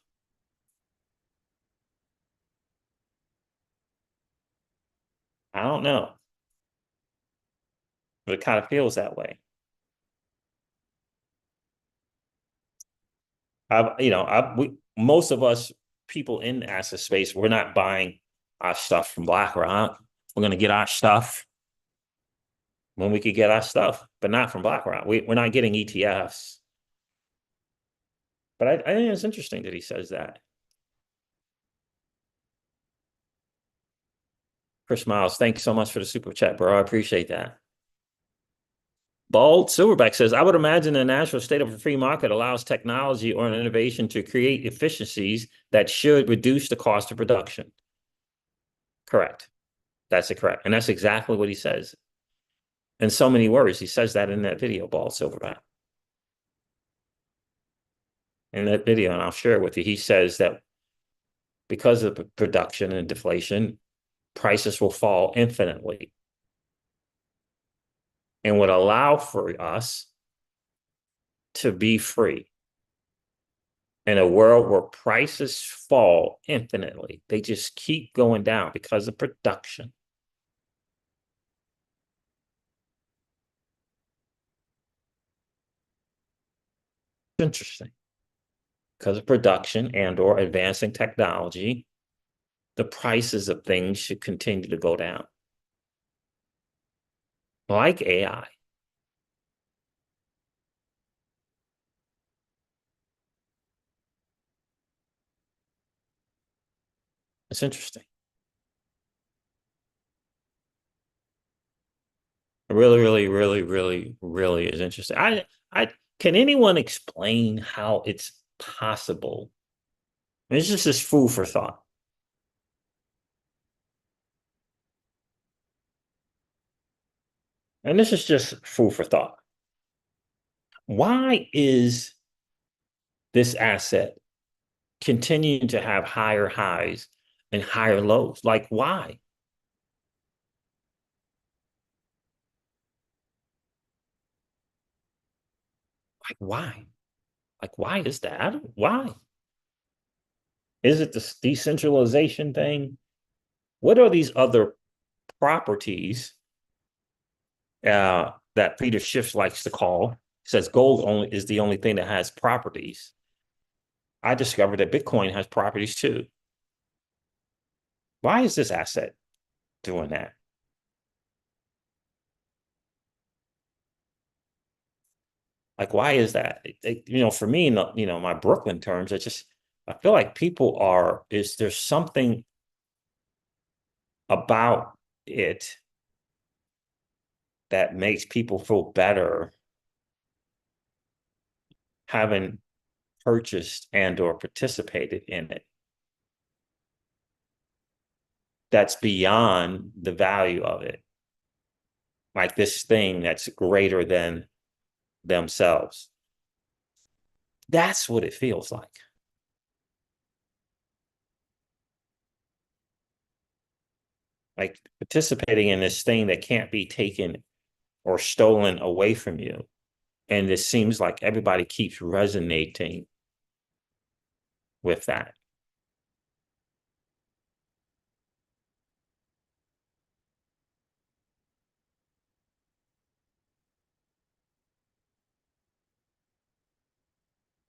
I don't know, but it kind of feels that way. Most of us people in the asset space, we're not buying our stuff from BlackRock. We're going to get our stuff when we could get our stuff, but not from BlackRock. We're not getting ETFs. But I think it's interesting that he says that. Chris Miles, thanks so much for the super chat, bro. I appreciate that. Bald Silverback says, I would imagine the natural state of a free market allows technology or an innovation to create efficiencies that should reduce the cost of production. Correct. That's correct. And that's exactly what he says. In so many words, he says that in that video, Bald Silverback. In that video, and I'll share it with you, he says that because of production and deflation, prices will fall infinitely and would allow for us to be free. In a world where prices fall infinitely, they just keep going down because of production. Interesting. Because of production and or advancing technology, the prices of things should continue to go down. Like AI. It's interesting. It really is interesting. Can anyone explain how it's possible? It's just this food for thought. And this is just food for thought. Why is this asset continuing to have higher highs and higher lows? Like, why? Like, why? Like, why is that? Why? Is it the decentralization thing? What are these other properties that Peter Schiff likes to call? He says gold only is the only thing that has properties. I discovered that Bitcoin has properties too. Why is this asset doing that? Like, why is that? For me, my Brooklyn terms, I feel like there's something about it that makes people feel better having purchased and or participated in it. That's beyond the value of it. like this thing that's greater than themselves. That's what it feels like. Like participating in this thing that can't be taken or stolen away from you. And it seems like everybody keeps resonating with that.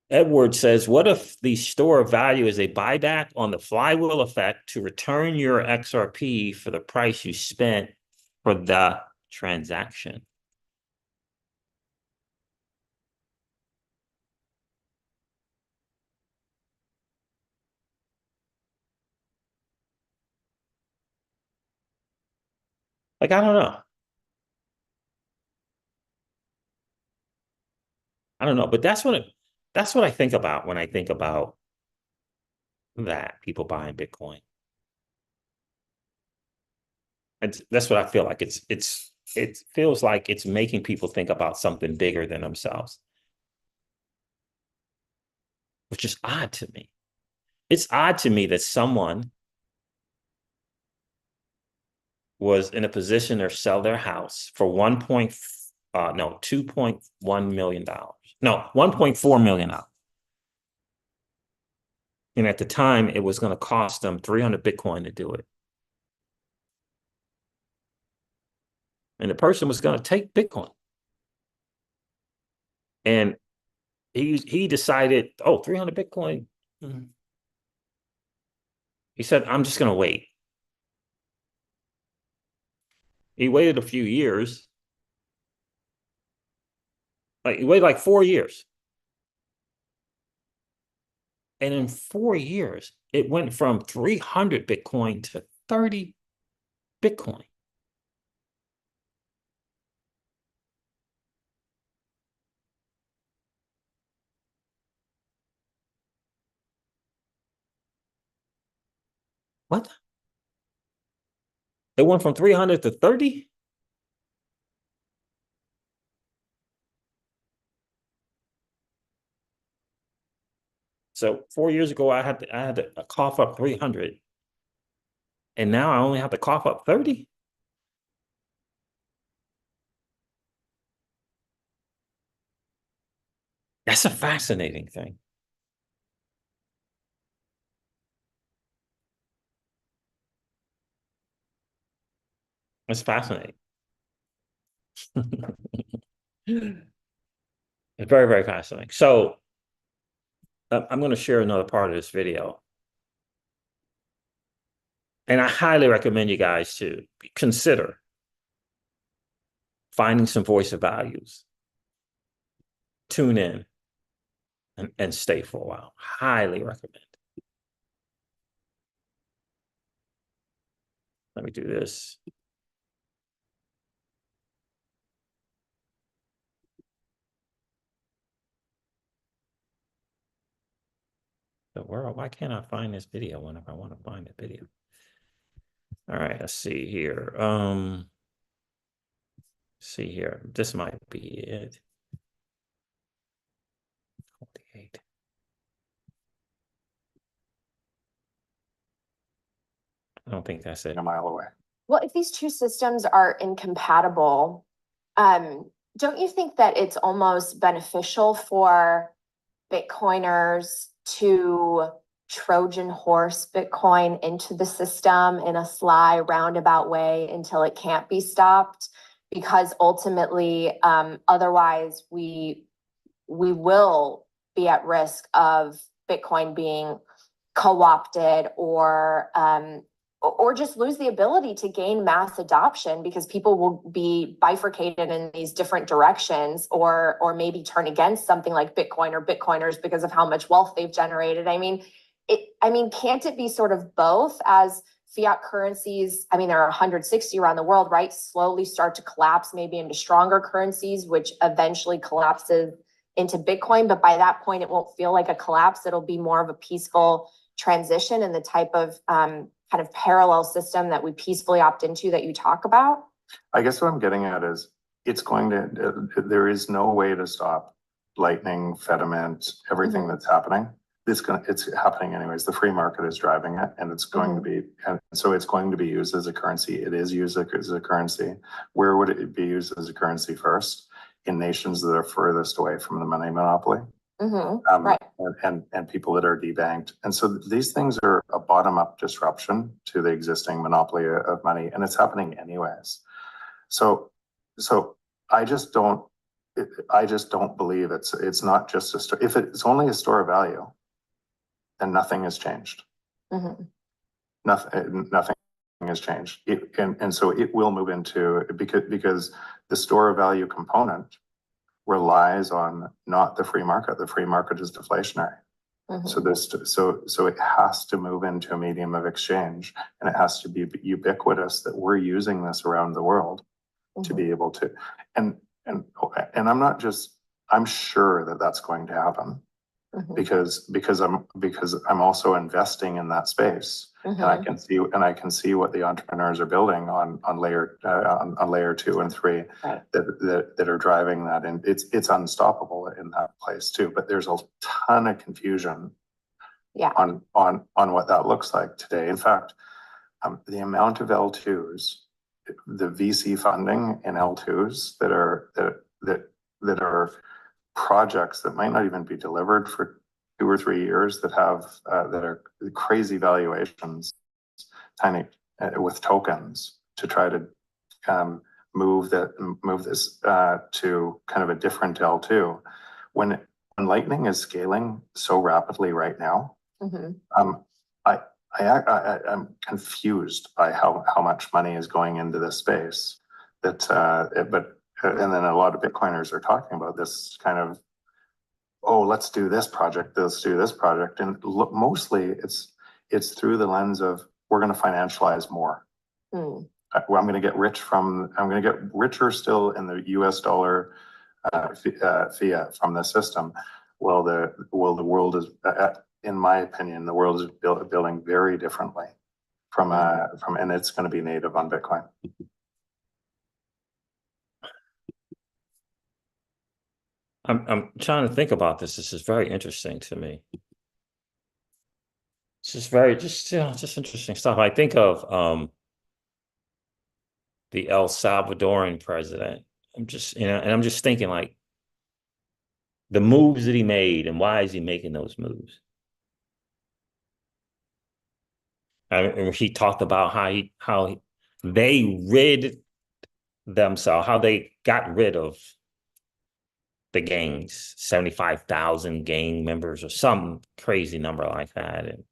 Edward says, what if the store of value is a buyback on the flywheel effect to return your XRP for the price you spent for the transaction? Like, I don't know. I don't know, but that's what I think about when I think about that, people buying Bitcoin. That's what I feel like. It feels like it's making people think about something bigger than themselves, which is odd to me. It's odd to me that someone was in a position to sell their house for $2.1 million. No, $1.4 million. And at the time, it was going to cost them 300 Bitcoin to do it. And the person was going to take Bitcoin. And he decided, 300 Bitcoin. He said, I'm just going to wait. He waited a few years. He waited like 4 years. And in 4 years, it went from 300 Bitcoin to 30 Bitcoin. What? It went from 300 to 30? So 4 years ago, I had to cough up 300. And now I only have to cough up 30? That's a fascinating thing. It's fascinating. It's very, very fascinating. So I'm going to share another part of this video. And I highly recommend you guys to consider finding some voice of values. Tune in and stay for a while. Highly recommend. Let me do this. The world, why can't I find this video whenever I want to find the video? All right, let's see here. See here. This might be it. 28. I don't think that's it. A mile away. Well, if these two systems are incompatible, don't you think that it's almost beneficial for Bitcoiners to Trojan horse Bitcoin into the system in a sly, roundabout way until it can't be stopped? Because ultimately, otherwise, we will be at risk of Bitcoin being co-opted or just lose the ability to gain mass adoption because people will be bifurcated in these different directions or maybe turn against something like Bitcoin or Bitcoiners because of how much wealth they've generated. I mean, can't it be sort of both as fiat currencies? I mean, there are 160 around the world, right? Slowly start to collapse maybe into stronger currencies, which eventually collapses into Bitcoin. But by that point, it won't feel like a collapse. It'll be more of a peaceful transition in the type of kind of parallel system that we peacefully opt into that you talk about? I guess what I'm getting at is there is no way to stop lightning, Fediment, everything that's happening. It's happening anyways. The free market is driving it, and it's going to be, and so it's going to be used as a currency. It is used as a currency. Where would it be used as a currency first? In nations that are furthest away from the money monopoly. Right. And people that are debanked. And so these things are a bottom-up disruption to the existing monopoly of money, and it's happening anyways. So I just don't believe it's not just a store. If it's only a store of value, then nothing has changed. Nothing has changed. And so it will move into, because the store of value component relies on not the free market. The free market is deflationary. So it has to move into a medium of exchange, and it has to be ubiquitous that we're using this around the world to be able to, and I'm sure that that's going to happen because I'm also investing in that space, and I can see what the entrepreneurs are building on layer 2 and 3 that are driving that, and it's unstoppable in that place too. But there's a ton of confusion on what that looks like today. In fact, the amount of L2s, the VC funding in L2s that are projects that might not even be delivered for 2 or 3 years, that are crazy valuations, tiny with tokens, to try to move this to kind of a different L2. When Lightning is scaling so rapidly right now, I'm confused by how much money is going into this space. And then a lot of Bitcoiners are talking about this kind of, oh, let's do this project, and mostly it's through the lens of, we're going to financialize more. I'm going to get richer still in the US dollar fiat from the system. Well, the world is, in my opinion, the world is building very differently and it's going to be native on Bitcoin. I'm trying to think about this. This is very interesting to me. It's just interesting stuff. I think of the El Salvadoran president. I'm just thinking, like, the moves that he made, and why is he making those moves? And he talked about how they rid themselves, how they got rid of the gangs, 75,000 gang members or some crazy number like that, and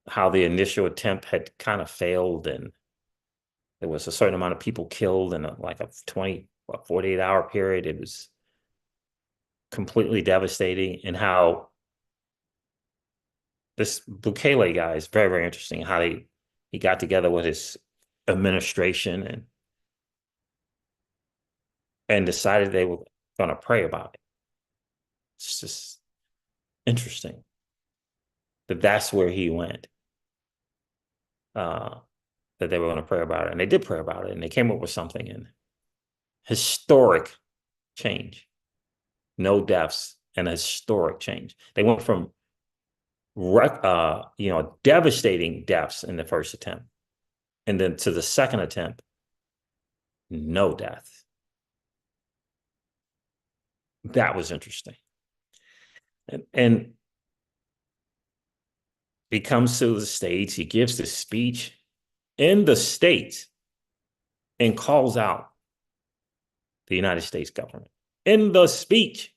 how the initial attempt had kind of failed, and there was a certain amount of people killed in a 48-hour period. It was completely devastating. And how this Bukele guy is very, very interesting, how he got together with his administration and decided they were going to pray about it. It's just interesting that that's where he went, that they were going to pray about it. And they did pray about it, and they came up with something in historic change. No deaths, and a historic change. They went from devastating deaths in the first attempt, and then to the second attempt, no death. That was interesting. And he comes to the States, he gives this speech in the States and calls out the United States government in the speech.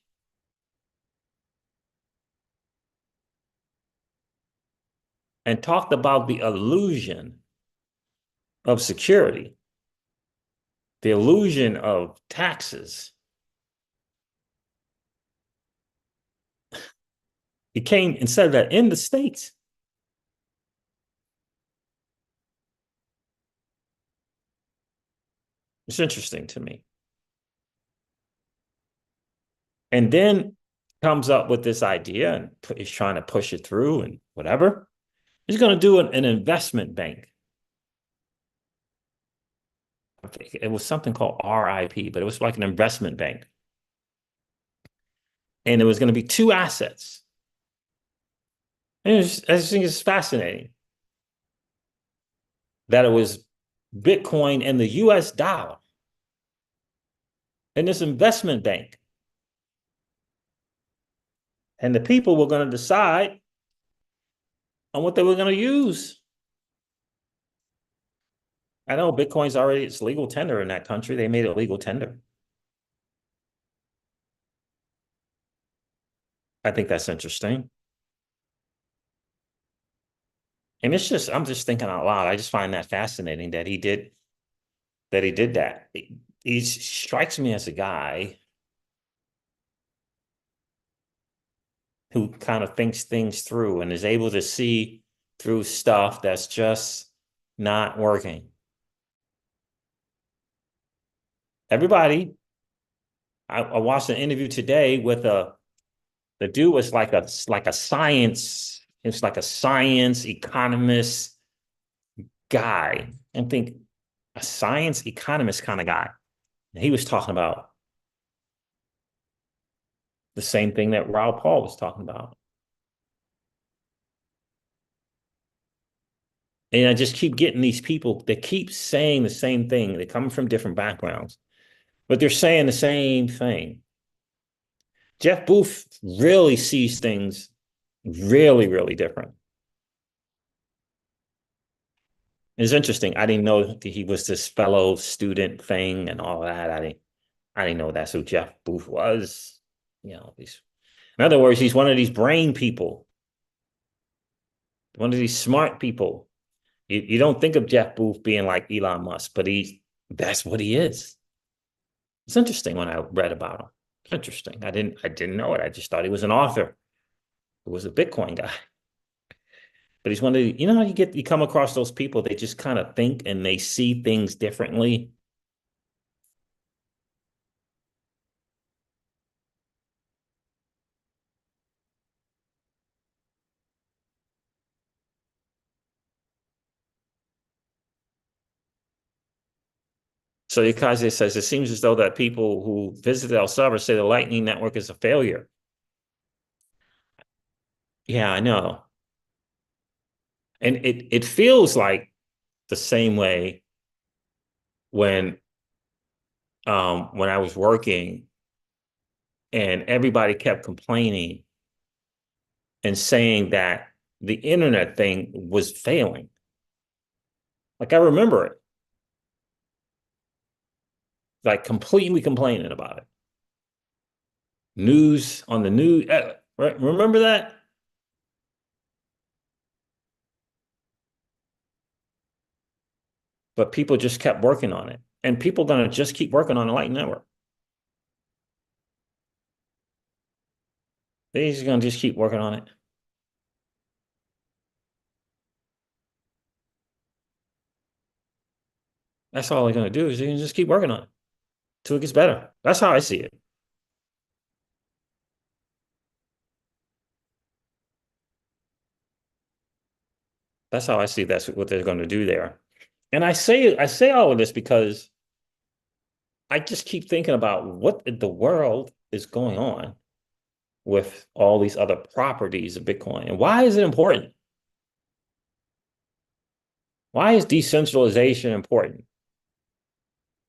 And talked about the illusion of security, the illusion of taxes. He came and said that in the States. It's interesting to me. And then comes up with this idea, and he's trying to push it through and whatever. He's going to do an investment bank. I think it was something called RIP, but it was like an investment bank. And it was going to be two assets. And I just think it's fascinating that it was Bitcoin and the US dollar in this investment bank. And the people were going to decide on what they were going to use. I know Bitcoin's already, it's legal tender in that country. They made it legal tender. I think that's interesting. And it's just, I'm just thinking out loud. I just find that fascinating that he did that. He strikes me as a guy who kind of thinks things through and is able to see through stuff that's just not working. Everybody, I watched an interview today with the dude was like a science, it's like a science economist guy, and think a science economist kind of guy. And he was talking about the same thing that Raoul Paul was talking about. And I just keep getting these people that keep saying the same thing. They come from different backgrounds, but they're saying the same thing. Jeff Booth really sees things really, really different. It's interesting. I didn't know that he was this fellow student thing and all that. I didn't know that's who Jeff Booth was. You know, in other words, he's one of these brain people, one of these smart people. You don't think of Jeff Booth being like Elon Musk, but that's what he is. It's interesting when I read about him. It's interesting. I didn't know it. I just thought he was an author who was a Bitcoin guy. But he's one of the, you know how you come across those people, they just kind of think and they see things differently. So Yukaze says, it seems as though that people who visited El Salvador say the Lightning Network is a failure. Yeah, I know. And it feels like the same way when I was working and everybody kept complaining and saying that the internet thing was failing. Like I remember it. Like completely complaining about it. News on the news, right? Remember that? But people just kept working on it. And people are going to just keep working on the Lightning Network. They're just going to just keep working on it. That's all they're going to do is they're going to just keep working on it until it gets better. That's how I see it. That's how I see that's what they're going to do there. And I say all of this because I just keep thinking about what in the world is going on with all these other properties of Bitcoin. And why is it important? Why is decentralization important?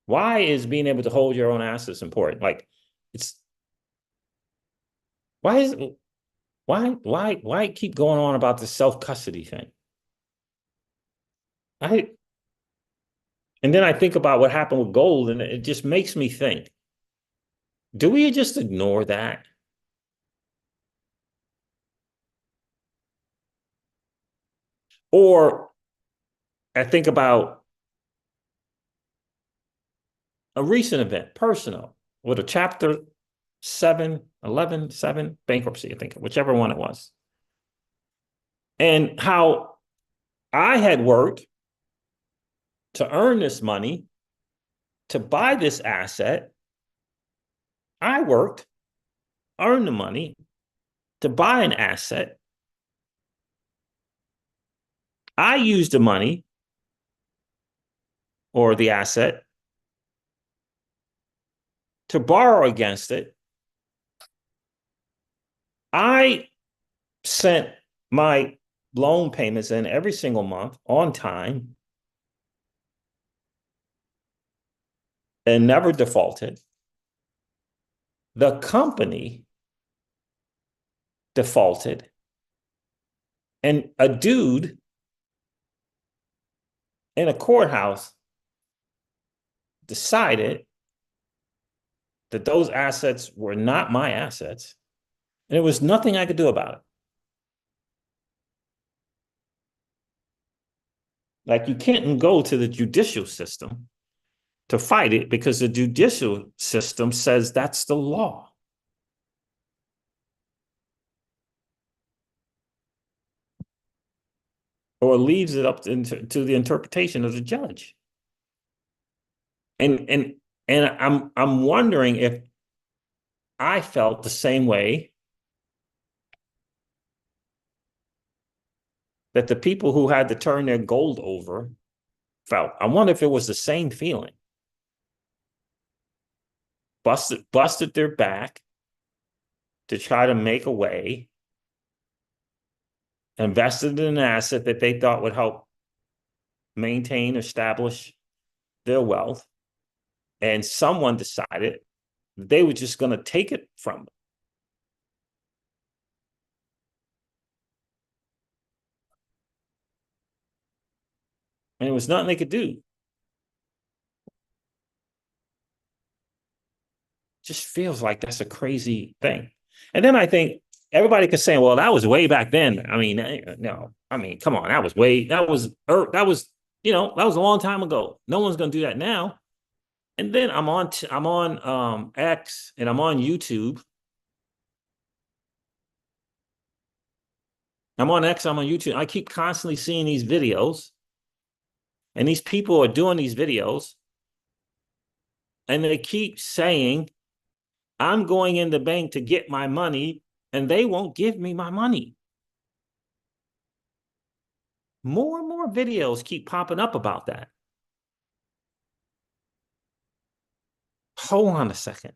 Why is being able to hold your own assets important? Like it's why keep going on about the self-custody thing? And then I think about what happened with gold, and it just makes me think, do we just ignore that? Or I think about a recent event, personal, with a chapter 7 bankruptcy, I think, whichever one it was. And how I had worked to earn this money, to buy this asset. I worked, earned the money to buy an asset. I used the money or the asset to borrow against it. I sent my loan payments in every single month on time and never defaulted. The company defaulted, and a dude in a courthouse decided that those assets were not my assets, and there was nothing I could do about it. Like, you can't go to the judicial system to fight it because the judicial system says that's the law. Or leaves it up to the interpretation of the judge. And I'm wondering if I felt the same way that the people who had to turn their gold over felt. I wonder if it was the same feeling. Busted their back to try to make a way, invested in an asset that they thought would help maintain, establish their wealth, and someone decided they were just going to take it from them. And there was nothing they could do. Just feels like that's a crazy thing. And then I think everybody could say, well, that was way back then. I mean, no, I mean, come on, that was, that was a long time ago. No one's going to do that now. And then I'm on X and I'm on YouTube. I'm on X, I'm on YouTube. I keep constantly seeing these videos, and these people are doing these videos, and they keep saying, I'm going in the bank to get my money, and they won't give me my money. More and more videos keep popping up about that. Hold on a second.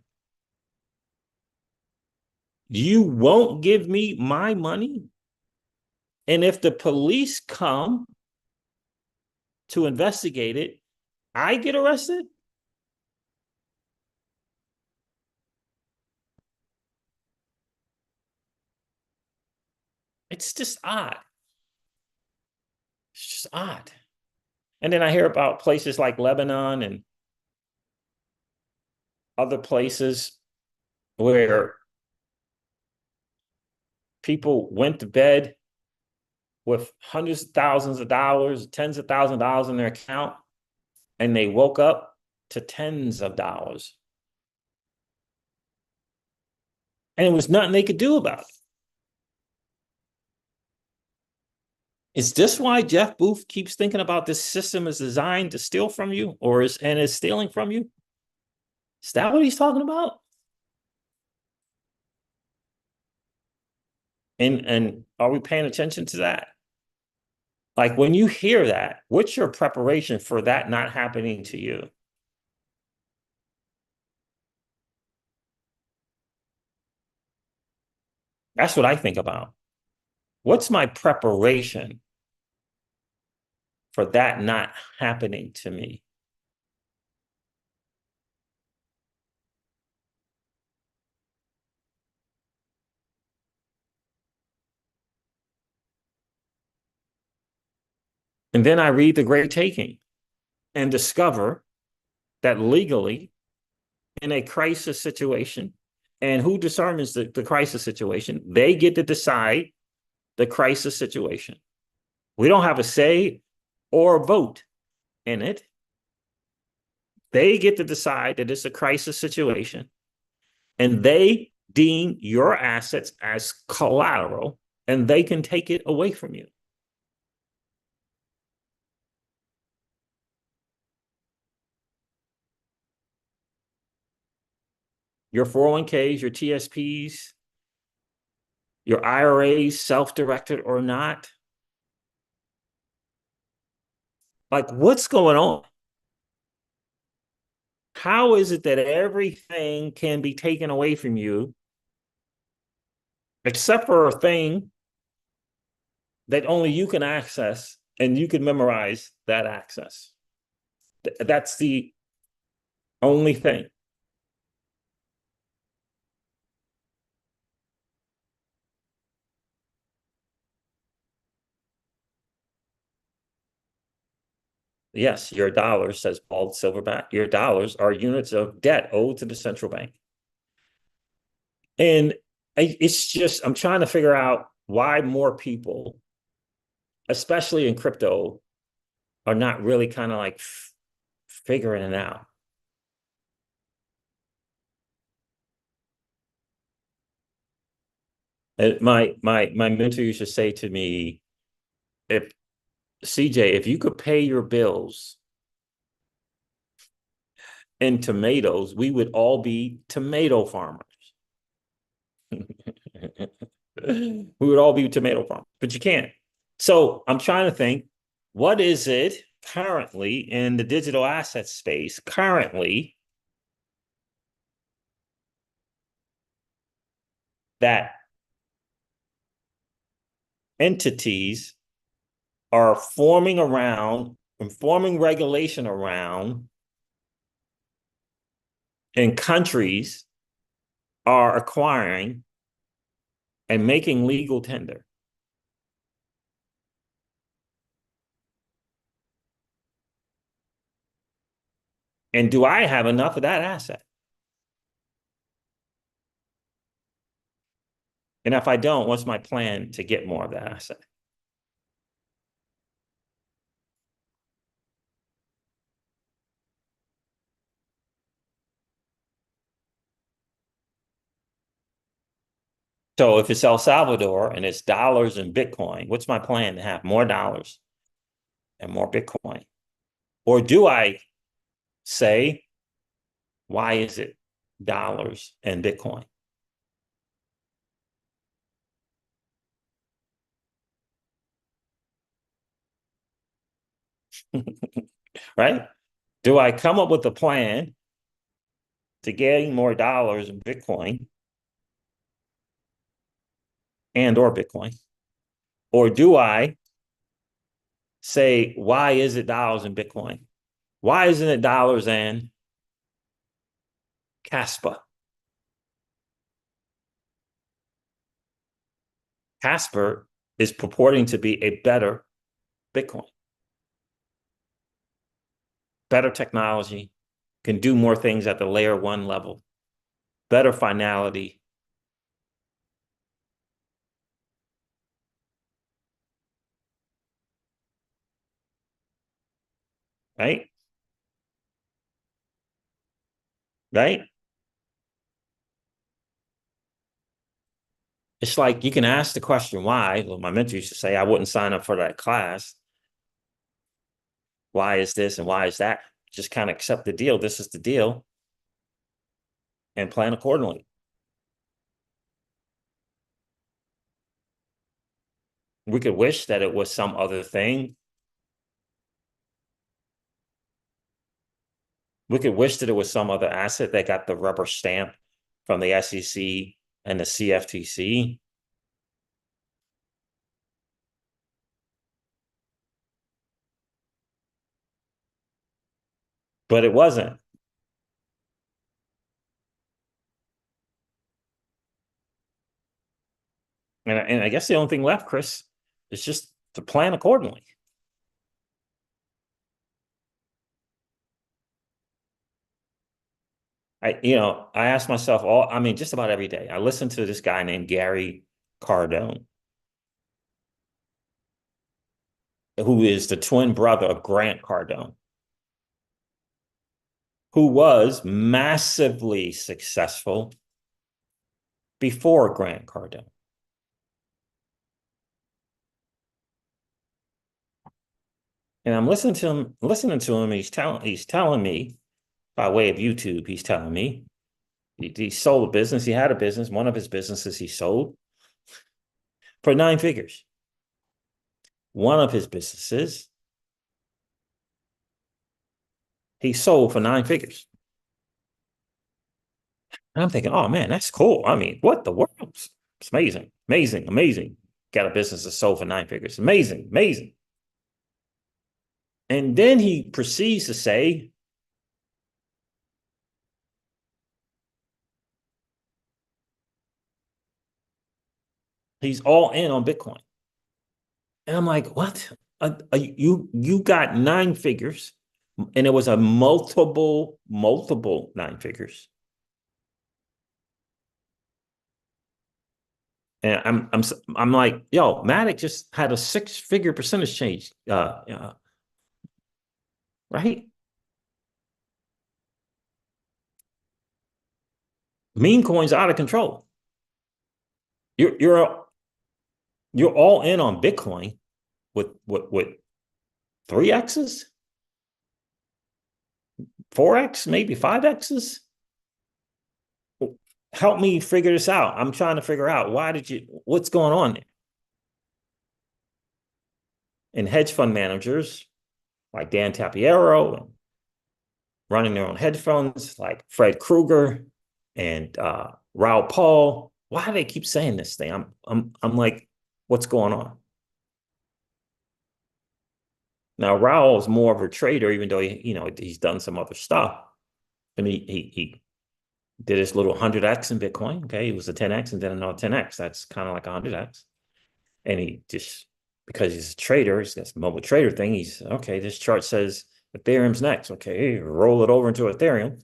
You won't give me my money? And if the police come to investigate it, I get arrested? It's just odd. It's just odd. And then I hear about places like Lebanon and other places where people went to bed with hundreds of thousands of dollars, tens of thousands of dollars in their account, and they woke up to tens of dollars. And it was nothing they could do about it. Is this why Jeff Booth keeps thinking about this system is designed to steal from you, or is stealing from you? Is that what he's talking about? And are we paying attention to that? Like, when you hear that, what's your preparation for that not happening to you? That's what I think about. What's my preparation for that not happening to me? And then I read The Great Taking and discover that legally, in a crisis situation, and who determines the crisis situation? They get to decide the crisis situation. We don't have a say or a vote in it. They get to decide that it's a crisis situation, and they deem your assets as collateral, and they can take it away from you. Your 401ks, your TSPs, your IRAs, self-directed or not. Like, what's going on? how is it that everything can be taken away from you except for a thing that only you can access and you can memorize that access? That's the only thing. Yes, your dollars, says Paul Silverback, your dollars are units of debt owed to the central bank. And it's just, I'm trying to figure out why more people, especially in crypto, are not really kind of like figuring it out. My mentor used to say to me, if CJ, if you could pay your bills in tomatoes, we would all be tomato farmers. We would all be tomato farmers, but you can't. So I'm trying to think, what is it currently in the digital asset space currently that entities are forming around and forming regulation around, and countries are acquiring and making legal tender? And do I have enough of that asset? And if I don't, what's my plan to get more of that asset? So if it's El Salvador and it's dollars and Bitcoin, what's my plan to have more dollars and more Bitcoin? Or do I say, why is it dollars and Bitcoin? Right? Do I come up with a plan to getting more dollars in Bitcoin and or Bitcoin? Or do I say, why is it dollars and Bitcoin? Why isn't it dollars and Casper? Casper is purporting to be a better Bitcoin, better technology, can do more things at the layer one level, better finality. Right? Right? It's like you can ask the question why. Well, my mentor used to say, I wouldn't sign up for that class. Why is this and why is that? Just kind of accept the deal. This is the deal. And plan accordingly. We could wish that it was some other thing. We could wish that it was some other asset that got the rubber stamp from the SEC and the CFTC. But it wasn't. And I guess the only thing left, Chris, is just to plan accordingly. I ask myself just about every day. I listen to this guy named Gary Cardone, who is the twin brother of Grant Cardone, who was massively successful before Grant Cardone. And I'm listening to him, he's telling me by way of YouTube, he's telling me he sold a business, he had a business, one of his businesses he sold for 9 figures. One of his businesses he sold for 9 figures. And I'm thinking, oh man, that's cool. I mean, what the world? It's amazing, amazing, amazing. Got a business that sold for 9 figures. Amazing, amazing. And then he proceeds to say, he's all in on Bitcoin. And I'm like, what? You got 9 figures, and it was a multiple 9 figures. And I'm like, yo, Matic just had a 6-figure percentage change, right? Meme coins out of control. You're all in on Bitcoin with 3x's, 4x, maybe 5x's. Help me figure this out. I'm trying to figure out what's going on there. And hedge fund managers like Dan Tapiero and running their own hedge funds like Fred Krueger and Raoul Paul. Why do they keep saying this thing? I'm like, what's going on? Now Raoul is more of a trader, even though he's done some other stuff. I mean, he did his little 100x in Bitcoin. Okay, it was a 10x and then another 10x. That's kind of like 100x. And he just, because he's a trader, he's got this mobile trader thing. He's okay. This chart says Ethereum's next. Okay, roll it over into Ethereum.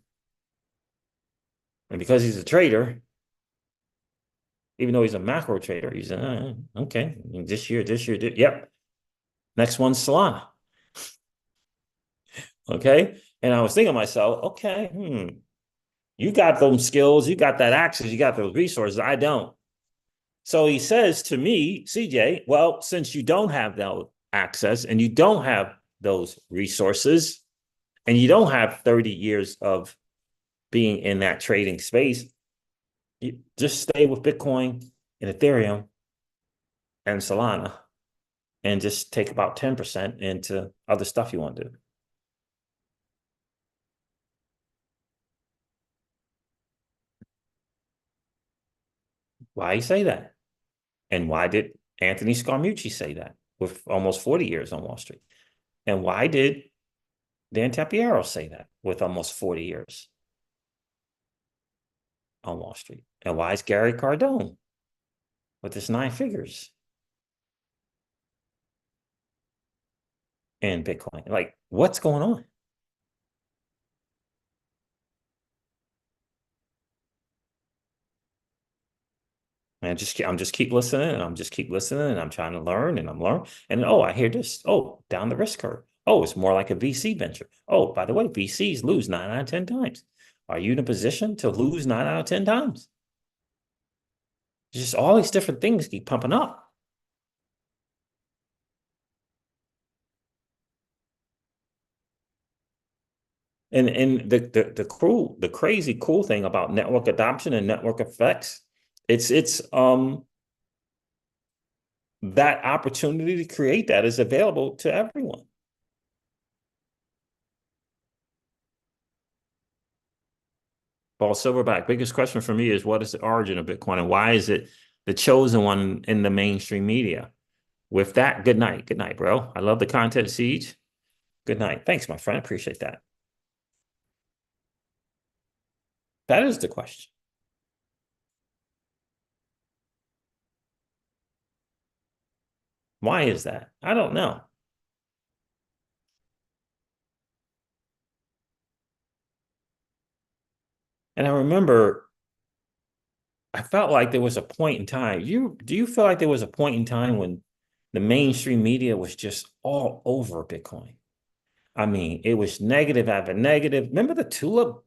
And because he's a trader, even though he's a macro trader, he's okay. This year, yep. Next one's Solana. Okay, and I was thinking to myself, okay, you got those skills, you got that access, you got those resources. I don't. So he says to me, CJ, well, since you don't have that access and you don't have those resources and you don't have 30 years of being in that trading space, you just stay with Bitcoin and Ethereum and Solana and just take about 10% into other stuff you want to do. Why you say that? And why did Anthony Scaramucci say that with almost 40 years on Wall Street? And why did Dan Tapiero say that with almost 40 years on Wall Street? And why is Gary Cardone with his 9 figures in Bitcoin? Like, what's going on? And I'm just keep listening, and I'm just keep listening, and I'm trying to learn, and I'm learning. And I hear this. Oh, down the risk curve. Oh, it's more like a VC venture. Oh, by the way, VCs lose 9 out of 10 times. Are you in a position to lose 9 out of 10 times? Just all these different things keep pumping up. And the crazy cool thing about network adoption and network effects, it's that opportunity to create that is available to everyone. Paul Silverback, biggest question for me is, what is the origin of Bitcoin and why is it the chosen one in the mainstream media? With that, good night. Good night, bro. I love the content, Siege. Good night. Thanks, my friend. Appreciate that. That is the question. Why is that? I don't know. And I remember I felt like there was a point in time. Do you feel like there was a point in time when the mainstream media was just all over Bitcoin? I mean, it was negative after negative. Remember the tulip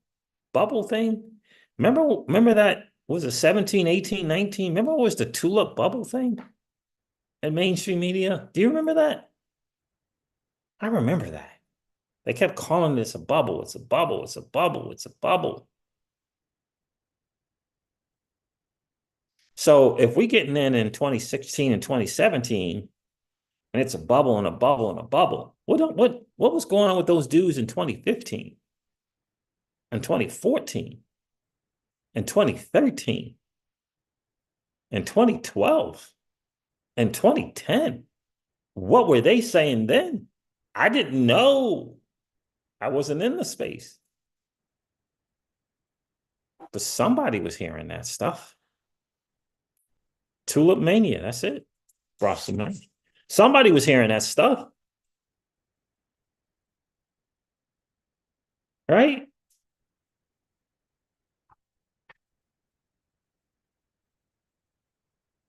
bubble thing? Remember that was it 17, 18, 19? Remember what was the tulip bubble thing in mainstream media? Do you remember that? I remember that. They kept calling this a bubble. It's a bubble. It's a bubble. It's a bubble. So if we getting in 2016 and 2017, and it's a bubble and a bubble and a bubble, what was going on with those dudes in 2015 and 2014? in 2013, in 2012, in 2010. What were they saying then? I didn't know. I wasn't in the space. But somebody was hearing that stuff. Tulip mania, that's it. Brought some money. Somebody was hearing that stuff. Right?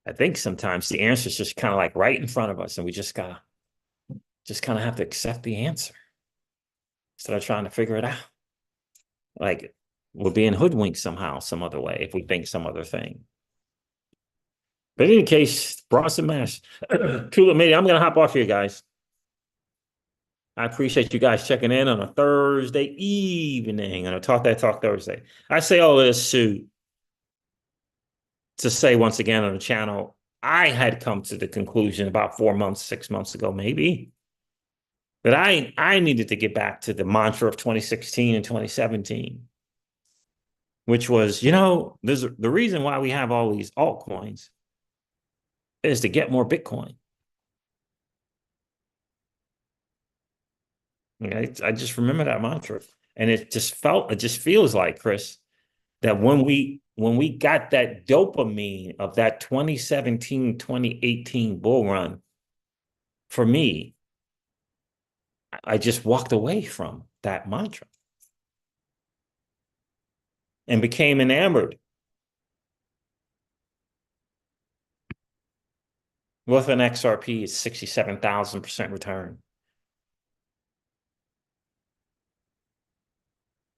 I think sometimes the answer is just kind of like right in front of us, and we just kind of have to accept the answer instead of trying to figure it out. Like we're being hoodwinked somehow, some other way, if we think some other thing. But in any case, Bronson Mass, Tulip Media, I'm gonna hop off here, guys. I appreciate you guys checking in on a Thursday evening on a Talk That Talk Thursday. I say all this to say once again on the channel, I had come to the conclusion about 4 months, 6 months ago, maybe, that I needed to get back to the mantra of 2016 and 2017, which was, there's the reason why we have all these altcoins is to get more Bitcoin. I just remember that mantra, and it just feels like, Chris, that when we got that dopamine of that 2017, 2018 bull run, for me, I just walked away from that mantra and became enamored with an XRP at 67,000% return.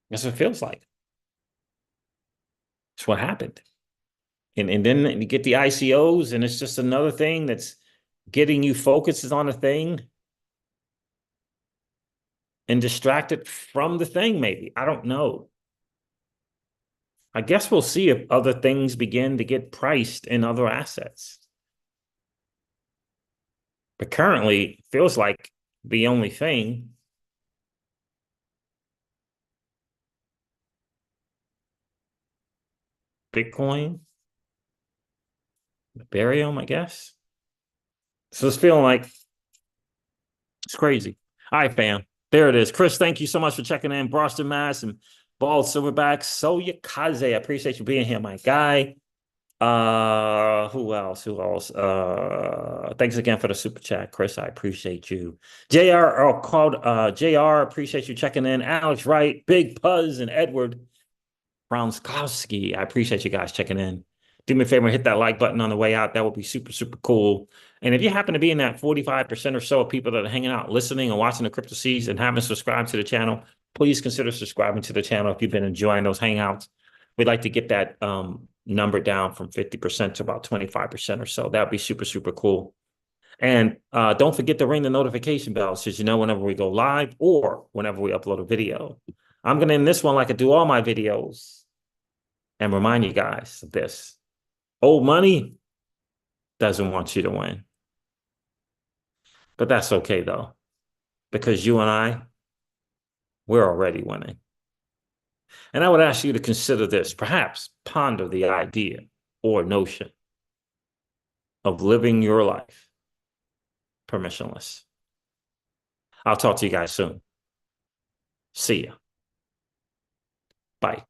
That's what it feels like. It's what happened. And then you get the ICOs, and it's just another thing that's getting you focused on a thing and distracted from the thing, maybe. I don't know. I guess we'll see if other things begin to get priced in other assets. But currently, it feels like the only thing Bitcoin, Ethereum, I guess. So it's feeling like it's crazy. All right, fam. There it is. Chris, thank you so much for checking in. Boston, Mass, and Bald Silverback. Soya Kaze, I appreciate you being here, my guy. Who else? Thanks again for the super chat, Chris. I appreciate you. JR, appreciate you checking in. Alex Wright, Big Puzz, and Edward Brownskowski. I appreciate you guys checking in. Do me a favor and hit that like button on the way out. That would be super, super cool. And if you happen to be in that 45% or so of people that are hanging out, listening and watching the Crypto Seas and haven't subscribed to the channel, please consider subscribing to the channel if you've been enjoying those hangouts. We'd like to get that number down from 50% to about 25% or so. That would be super, super cool. And don't forget to ring the notification bell so you know whenever we go live or whenever we upload a video. I'm going to end this one like I do all my videos and remind you guys of this. Old money doesn't want you to win. But that's okay, though, because you and I, we're already winning. And I would ask you to consider this, perhaps ponder the idea or notion of living your life permissionless. I'll talk to you guys soon. See ya. Bye.